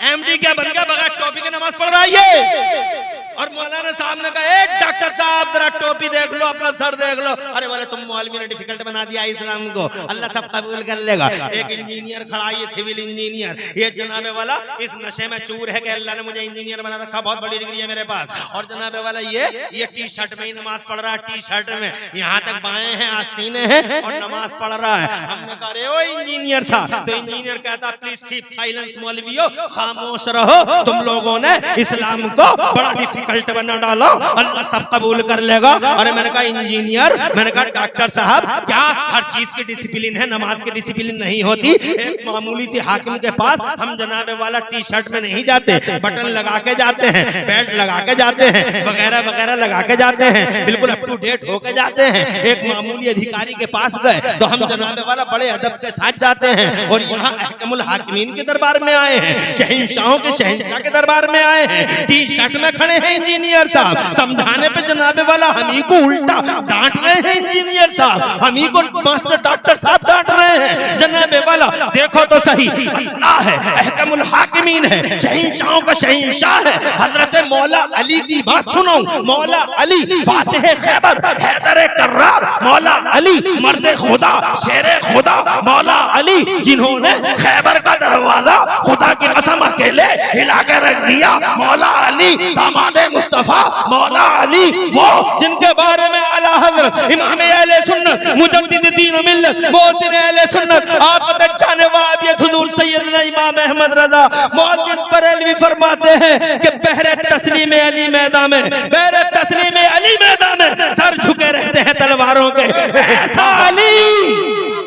एमडी क्या बन गया, बगैर टोपी के नमाज पढ़ रहा है ये। और मौलाना साहब ने कहा एक डॉक्टर साहब जरा टोपी देख लो, अपना सर देख लो। अरे बोले तुम मौलवी ने डिफिकल्ट बना दिया इस्लाम को, अल्लाह सब कबूल कर लेगा। एक इंजीनियर खड़ा, ये सिविल इंजीनियर, ये जनाबे वाला इस नशे में चूर है कि अल्लाह ने मुझे इंजीनियर बना रखा, बहुत बड़ी डिग्री है मेरे पास। और जनाबे वाला ये टी शर्ट में ही नमाज पढ़ रहा है, टी शर्ट में यहाँ तक बाएं हैं आस्तीने हैं और नमाज पढ़ रहा है। हमने कहा अरे ओ इंजीनियर साहब, तो इंजीनियर कहता प्लीज कीप साइलेंस मौलवियो, खामोश रहो, तुम लोगों ने इस्लाम को बड़ा डिफिकल्ट बना डाला, अल्लाह सब कबूल कर लेगा। अरे मैंने कहा इंजीनियर, मैंने कहा डॉक्टर साहब, क्या हर चीज की डिसिप्लिन है, नमाज की डिसिप्लिन नहीं होती? एक मामूली सी हाकिम के पास हम जनाबे वाला टी शर्ट में नहीं जाते, बटन लगा के जाते हैं, बेल्ट लगा के जाते हैं, वगैरह वगैरह लगा के जाते हैं, बिल्कुल अप टू डेट होके जाते हैं। एक मामूली अधिकारी के पास गए तो हम जनाबे वाला बड़े अदब के साथ जाते हैं, और यहाँ अहकमुल हाकिमीन के दरबार में आए हैं, शहंशाहों के शहंशाह के दरबार में आए हैं, टी शर्ट में खड़े हैं इंजीनियर साहब। समझाने पे जनाबे वाला हम ही को उल्टा डांट रहे हैं इंजीनियर साहब, हम ही को मास्टर डॉक्टर साहब डांट रहे हैं। जनाबे वाला देखो तो सही, अल्लाह है, अहकमुल हाकिमीन है, शहंशाहों का शहंशाह है। हजरत मौला अली की बात सुनो, मौला अली फातिह खैबर हैदर कर्रार, मौला अली मर्द खुदा शेर खुदा, मौला अली जिन्होंने खैबर का दरवाजा खुदा की कसम अकेले हिला के रख दिया, मौला अली दामाद मुस्तफा, मौला अली वो जिनके बारे में आला हजरत इमाम अहले सुन्नत मुजद्दिद दीन मिल्लत मोहसिन अहले सुन्नत आफत जाने वाबियत हुजूर सैयदना इमाम अहमद रजा मुहद्दिस बरेलवी फरमाते हैं कि बहरे तस्लीम अली मैदान में, बहरे तस्लीम अली मैदान में सर झुके रहते हैं तलवारों के। ऐसा अली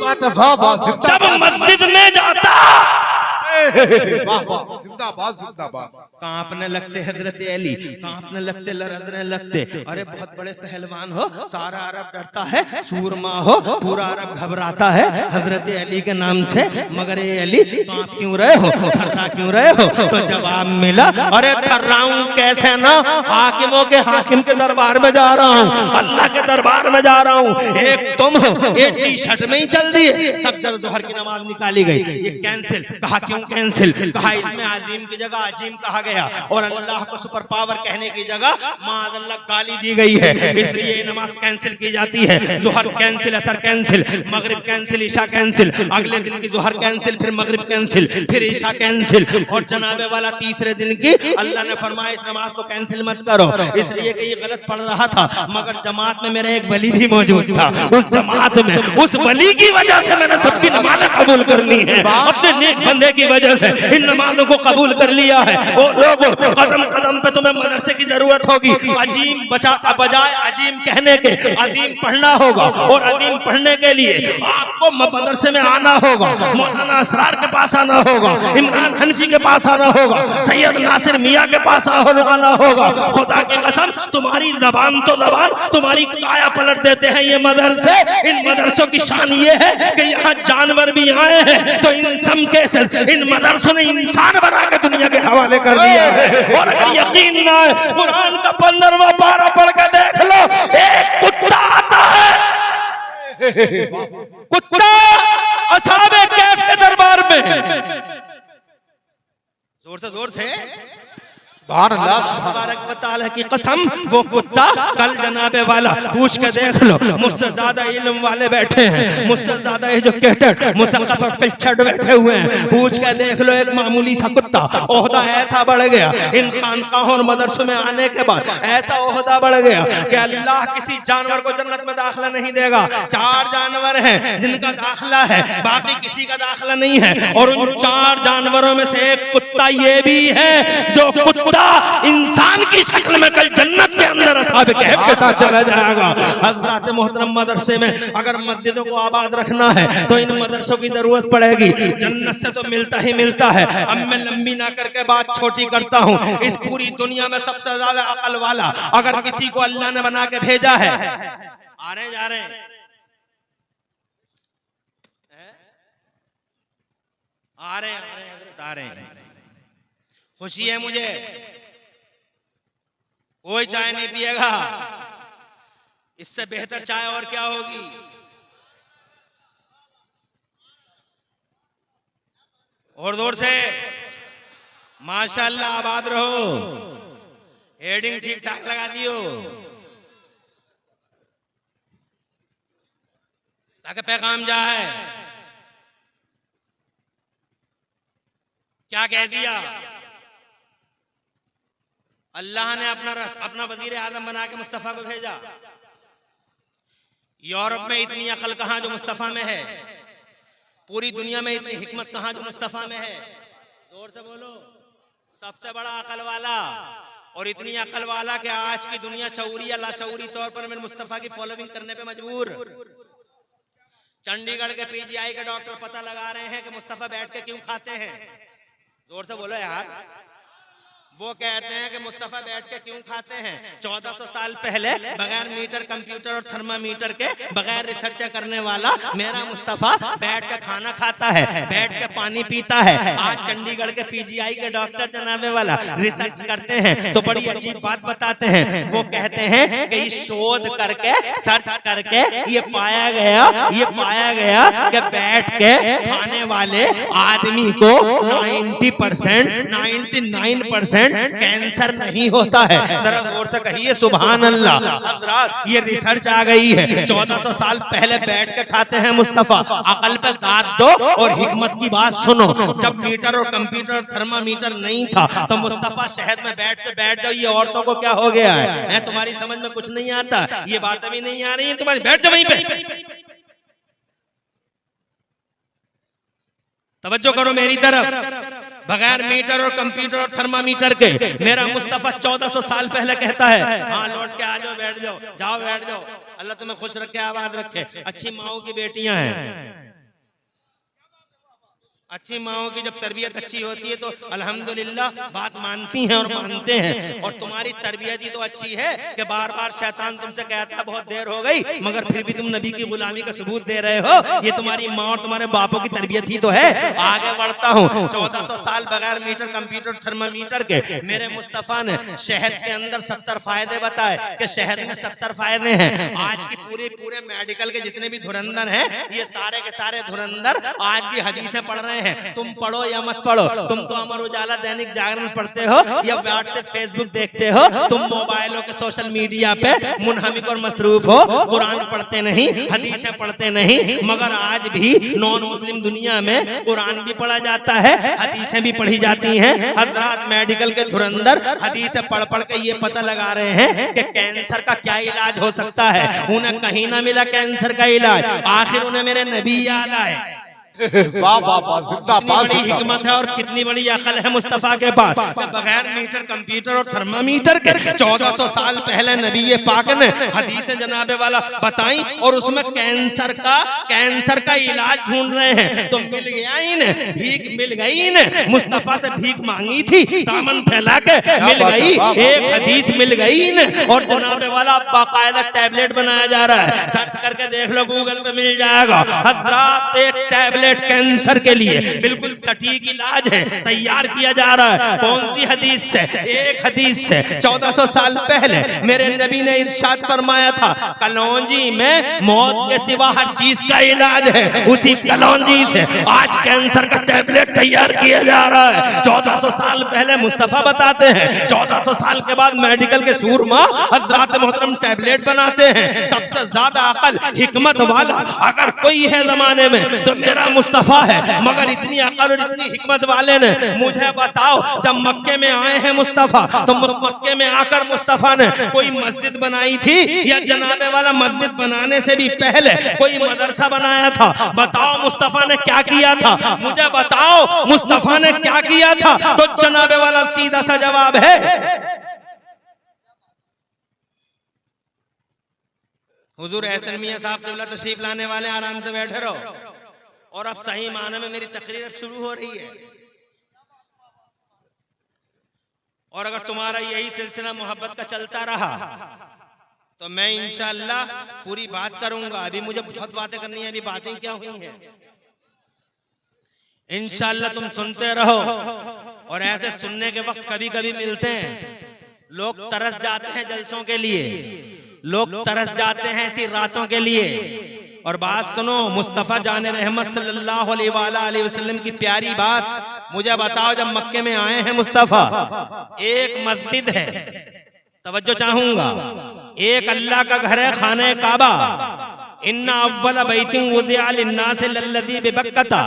जब मस्जिद में जाता जिंदाबाद जिंदाबाद, कांपने लगते हजरत अली, कांपने लगते, लरजने लगते। अरे बहुत बड़े पहलवान हो, सारा अरब डरता है, सूरमा हो, पूरा अरब घबराता है हजरत अली के नाम से, मगर ये अली कांप क्यों रहे हो, थर्रा क्यों रहे हो? तो जवाब मिला, अरे थर्राऊं कैसे ना, हाकिमों के हाकिम के दरबार में जा रहा हूँ, अल्लाह के दरबार में जा रहा हूँ। एक तुम हो, एक टी शर्ट में ही चल दिए, सब जब जोहर की नमाज निकाली गई, ये कैंसिल। कहा क्यों कैंसिल? कहा इसमें अजीम की जगह अजीम कहा गया, और अल्लाह को सुपर पावर कहने की जगह माअल्लाह गाली दी गई है, इसलिए नमाज कैंसिल की जाती है। जोहर कैंसिल, असर कैंसिल, मगरिब कैंसिल, ईशा कैंसिल, अगले दिन की जोहर कैंसिल, फिर मगरिब कैंसिल, फिर ईशा कैंसिल, और जनाबे वाला तीसरे दिन की अल्लाह ने फरमाया इस नमाज को कैंसिल मत करो, इसलिए कि ये गलत पढ़ रहा था, मगर जमात में मेरा एक वली भी मौजूद था, उस जमात में उस वली की वजह से मैंने सबकी नमाज़ें कबूल करनी है, अपने नेक बंदे की वजह से इन नमाजों को कबूल कर लिया है। और लोगों कदम कदम पे तुम्हें मदरसे की जरूरत होगी, अजीम बजाय अजीम कहने के अजीम पढ़ना होगा, और अजीम पढ़ने के लिए आपको मदरसे में आना होगा, मौलाना असरार के पास आना होगा, इमरान हनफी के पास आना होगा, सैयद नासिर मियाँ के पास आना होगा। खुदा की कसम तुम्हारी जबान तो जबान, तुम्हारी काया पलट देते हैं ये मदरसे। इन मदरसों की शान ये है कि यहाँ जानवर भी आए हैं, तो इन सम के इन मदरसों ने इंसान बना के दुनिया के हवाले कर दिया है। और अगर यकीन ना है, कुरान का 15वां पारा पढ़ के देख लो, एक कुत्ता आता है, कुत्ता तबारक व तआला की कसम, वो कुत्ता कल जनाबे वाला पूछ के देख लो, मुझसे ज्यादा इल्म वाले बैठे हैं, मुझसे ज्यादा एजुकेटेड मुसक़्क़फ़ और कल्चर्ड बैठे हुए हैं, पूछ के देख लो, एक मामूली सा कुत्ता ओहदा ऐसा बढ़ गया इन खानकाहों और मदरसों में आने के बाद, ऐसा ओहदा बढ़ गया कि अल्लाह किसी जानवर को जन्नत में दाखिला नहीं देगा। 4 जानवर हैं जिनका दाखिला है, बाकी किसी का दाखिला नहीं है, और उन 4 जानवरों में से एक कुत्ता ये भी है जो कुत्ता इंसान की शक्ल में कल जन्नत के अंदर असहाब कहफ के साथ चला जाएगा। हज़रात मोहतरम, मदरसे में अगर मस्जिदों को आबाद रखना है तो इन मदरसों की जरूरत पड़ेगी। जन्नत से तो मिलता ही मिलता है। अब मैं लंबी ना करके बात छोटी करता हूँ। इस पूरी दुनिया में सबसे ज्यादा अकल वाला अगर किसी को अल्लाह ने बना के भेजा है, आ रहे जा रहे हैं, आ रहे हैं, खुशी है मुझे। कोई चाय नहीं पिएगा, इससे बेहतर चाय और क्या होगी। और जोर से माशाअल्लाह, आबाद रहो। हेडिंग ठीक ठाक लगा दियो ताकि पैगाम जाए। क्या कह दिया? अल्लाह ने अपना वजीर आजम बना के मुस्तफा को भेजा। यूरोप में इतनी अकल कहां जो मुस्तफा में है? पूरी दुनिया में इतनी हिकमत कहां जो मुस्तफा में है? जोर से बोलो। सबसे बड़ा अकल वाला, और इतनी अकल वाला कि आज की दुनिया शऊरी या लाशऊरी तौर पर मेरे मुस्तफा की फॉलोइंग करने पे मजबूर। चंडीगढ़ के पीजीआई के डॉक्टर पता लगा रहे हैं कि मुस्तफा बैठ के क्यों खाते हैं। जोर से बोलो यार। वो कहते हैं कि मुस्तफा बैठ के क्यों खाते हैं। 1400 साल पहले बगैर मीटर, कंप्यूटर और थर्मामीटर के, बगैर रिसर्च करने वाला मेरा मुस्तफा बैठ के खाना खाता है, बैठ के पानी पीता है। आज चंडीगढ़ के पीजीआई के डॉक्टर जनाबे वाला रिसर्च करते हैं तो बड़ी अजीब बात बताते हैं। वो कहते हैं कि शोध करके, सर्च करके ये पाया गया कि बैठ के खाने वाले आदमी को 90%, 99% कैंसर नहीं होता है। जरा जोर से कहिए सुभान अल्लाह। हज़रात, ये रिसर्च आ गई है। 1400 साल पहले बैठ के खाते हैं मुस्तफा। अकल पे दाद दो और हिकमत की बात सुनो। जब मीटर और कंप्यूटर और थर्मामीटर नहीं था तो मुस्तफा शहद में बैठ जाओ, ये औरतों को क्या हो गया है? तुम्हारी समझ में कुछ नहीं आता, ये बातें भी नहीं आ रही है तुम्हारी, बैठ जाओ वहीं पे। तवज्जो करो मेरी तरफ। बगैर मीटर और कंप्यूटर और थर्मामीटर के मेरा मुस्तफा 1400 साल पहले कहता है, हाँ लौट के आ जाओ, बैठ जाओ, जाओ बैठ जाओ, अल्लाह तुम्हें खुश रखे, आबाद रखे। अच्छी माओ की बेटियां हैं, अच्छी माओ की जब तरबियत अच्छी होती है तो अल्हम्दुलिल्लाह बात मानती हैं और मानते हैं। और तुम्हारी तरबियत ही तो अच्छी है कि बार बार शैतान तुमसे कहता है बहुत देर हो गई, मगर फिर भी तुम नबी की गुलामी का सबूत दे रहे हो। ये तुम्हारी माँ और तुम्हारे बापों की तरबियत ही तो है। आगे बढ़ता हूँ। 1400 साल बगैर मीटर, कंप्यूटर, थर्मामीटर के मेरे मुस्तफा ने शहद के अंदर 70 फायदे बताए कि शहद में 70 फायदे हैं। आज की पूरे मेडिकल के जितने भी धुरंधर हैं, ये सारे के सारे धुरंधर आज भी हदीसें पढ़ रहे हैं। तुम पढ़ो या मत पढ़ो, तुम तो अमर उजाला, दैनिक जागरण पढ़ते हो या व्हाट्सएप, फेसबुक देखते हो, तुम मोबाइलों के सोशल मीडिया पे मुनहमिक और मसरूफ हो, कुरान पढ़ते नहीं, हदीसें पढ़ते नहीं। मगर आज भी नॉन मुस्लिम दुनिया में कुरान भी पढ़ा जाता है, हदीसें भी पढ़ी जाती हैं। हज़रात, मेडिकल के धुरंधर हदीसें पढ़ के ये पता लगा रहे हैं कि कैंसर का क्या इलाज हो सकता है। उन्हें कहीं ना मिला कैंसर का इलाज, आखिर उन्हें मेरे नबी याद आए। वाह वाह वाह, जिंदाबाद। बड़ी हिकमत है और कितनी बड़ी अकल है मुस्तफा के पास। बगैर मीटर, कंप्यूटर और थर्मामीटर के 1400 साल पहले नबी पाक ने हदीस जनाबे वाला बताई और उसमें कैंसर का इलाज ढूंढ रहे हैं। तो मिल गया इन्हें, भीख मिल गई इन्हें। मुस्तफा से भीख मांगी थी, दामन फैला के मिल गई, एक हदीस मिल गई इन्हें। और जनाबे वाला बाकायदा टैबलेट बनाया जा रहा है, सर्च करके देख लो, गूगल पे मिल जाएगा। हज़रात, एक टैबलेट टैबलेट कैंसर के लिए बिल्कुल सटीक इलाज है, तैयार किया जा रहा है। कौन सी हदीस से? एक हदीस से 1400 साल पहले मेरे नबी ने इरशाद फरमाया था, कलौंजी में मौत के सिवा हर चीज का इलाज है। उसी कलौंजी से आज कैंसर का टैबलेट तैयार किया जा रहा है। 1400 साल पहले मुस्तफा बताते हैं, 1400 साल के बाद मेडिकल के सूरमा हज़रात मोहतरम टैबलेट बनाते हैं। सबसे ज्यादा अकल हिकमत वाला अगर कोई है जमाने में तो मेरा मुस्तफा है। मगर इतनी अकल और इतनी हिकमत वाले ने मुझे बताओ, जब मक्के में आए हैं मुस्तफा तो मक्के में आकर मुस्तफा ने कोई मस्जिद बनाई थी या जनाबे वाला मस्जिद बनाने से भी पहले कोई मदरसा बनाया था? बताओ मुस्तफा ने क्या किया था? मुझे बताओ मुस्तफा ने क्या किया था? तो जनाबे वाला सीधा सा जवाब है, हुजूर एहसन मियां साहब क़िबला तशरीफ लाने वाले, आराम से बैठे रहो। और अब सही माने में मेरी तकरीर अब शुरू हो रही है। और अगर तुम्हारा यही सिलसिला मोहब्बत का चलता रहा तो मैं इंशाअल्लाह पूरी बात करूंगा। अभी मुझे बहुत बातें करनी है, अभी बातें क्या हुई हैं इंशाअल्लाह तुम सुनते रहो। और ऐसे सुनने के वक्त कभी कभी मिलते हैं, लोग तरस जाते हैं जलसों के लिए, लोग तरस जाते हैं ऐसी रातों के लिए। और बात सुनो, मुस्तफ़ा जाने रहमत सल्लल्लाहु अलैहि वसल्लम की प्यारी बात मुझे बताओ। जब मक्के में आए हैं मुस्तफ़ा, एक मस्जिद है, तवज्जो चाहूंगा, एक अल्लाह का घर है, खाने काबा। इन्ना अव्वल बैतिन वुज़िअ लिन्नास लल्लज़ी बिबक्कता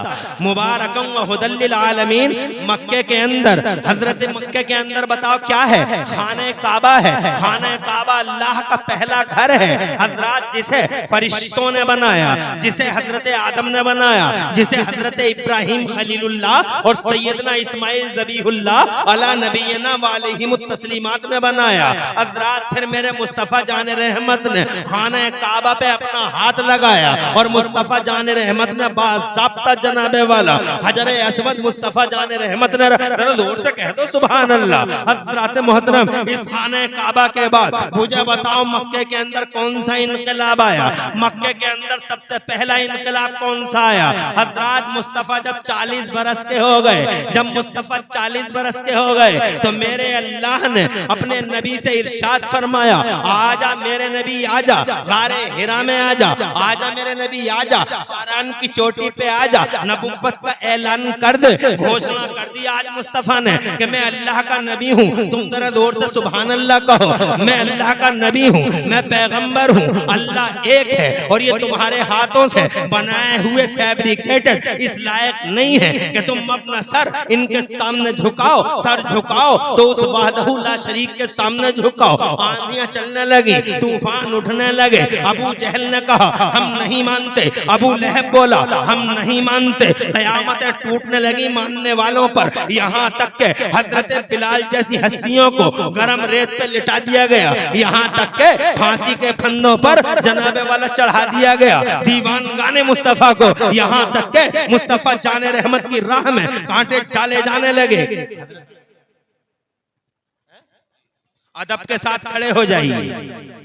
मुबारकन व हुदल लिल आलमीन। मक्के के अंदर, हजरत मक्के के अंदर बताओ क्या है? खाने काबा है। खाने काबा अल्लाह का पहला घर है हजरत, जिसे फरिश्तों ने बनाया, जिसे हजरत आदम ने बनाया, जिसे हजरत इब्राहिम खलीलुल्लाह और सैयदना इस्माइल ज़बीहुल्लाह अला नबीना व अलैहिमुत तस्लीमात ने बनाया। हजरत फिर मेरे मुस्तफ़ा जाने रहमत ने खाने काबा पे अपना हाथ लगाया और मुस्तफ़ा जाने रहमत ने बाज़ाब्ता जनाबे वाला हजरे अस्वद मुस्तफ़ा जाने रहमत ने, जरा जोर से कह दो सुभान अल्लाह। हज़रात मोहतरम, इस खाने काबा के बाद मुझे बताओ मक्के के अंदर कौन सा इनकलाब आया? मक्के के अंदर सबसे पहला इनकलाब कौन सा आया? हज़रात मुस्तफ़ा जब 40 बरस के हो गए, जब मुस्तफ़ा 40 बरस के हो गए तो मेरे अल्लाह ने अपने नबी से इरशाद फरमाया, आजा मेरे नबी आजा, गारे हिरा में आजा, आजा मेरे नबी आजा, फ़रान की चोटी पे आजा, नबुव्वत का ऐलान कर दे। घोषणा कर दी आज मुस्तफ़ा ने कि मैं अल्लाह का नबी हूँ। तुम जरा जोर से सुभान अल्लाह कहो। मैं अल्लाह का नबी हूँ, मैं पैगंबर हूँ, अल्लाह एक है और ये तुम्हारे हाथों से बनाए हुए फैब्रिकेटेड इस लायक नहीं है कि तुम अपना सर इनके सामने झुकाओ। सर झुकाओ तो उस वहदहू ला शरीक के सामने झुकाओ। आंधियां चलने लगी, तूफान उठने लगे। अबू जहल ने कहा हम नहीं मानते, अबू लहब बोला हम नहीं मानते। कयामतें टूटने लगी मानने वालों पर, यहाँ तक के हजरत बिलाल जैसी हस्तियों को गरम रेत पे लिटा दिया गया, यहाँ तक के फांसी के फंदों पर जनाबे वाला चढ़ा दिया गया। दीवान गाने मुस्तफ़ा को, यहाँ तक के मुस्तफ़ा जाने रहमत की राह में कांटे डाले जाने लगे। अदब के साथ खड़े हो जाइए।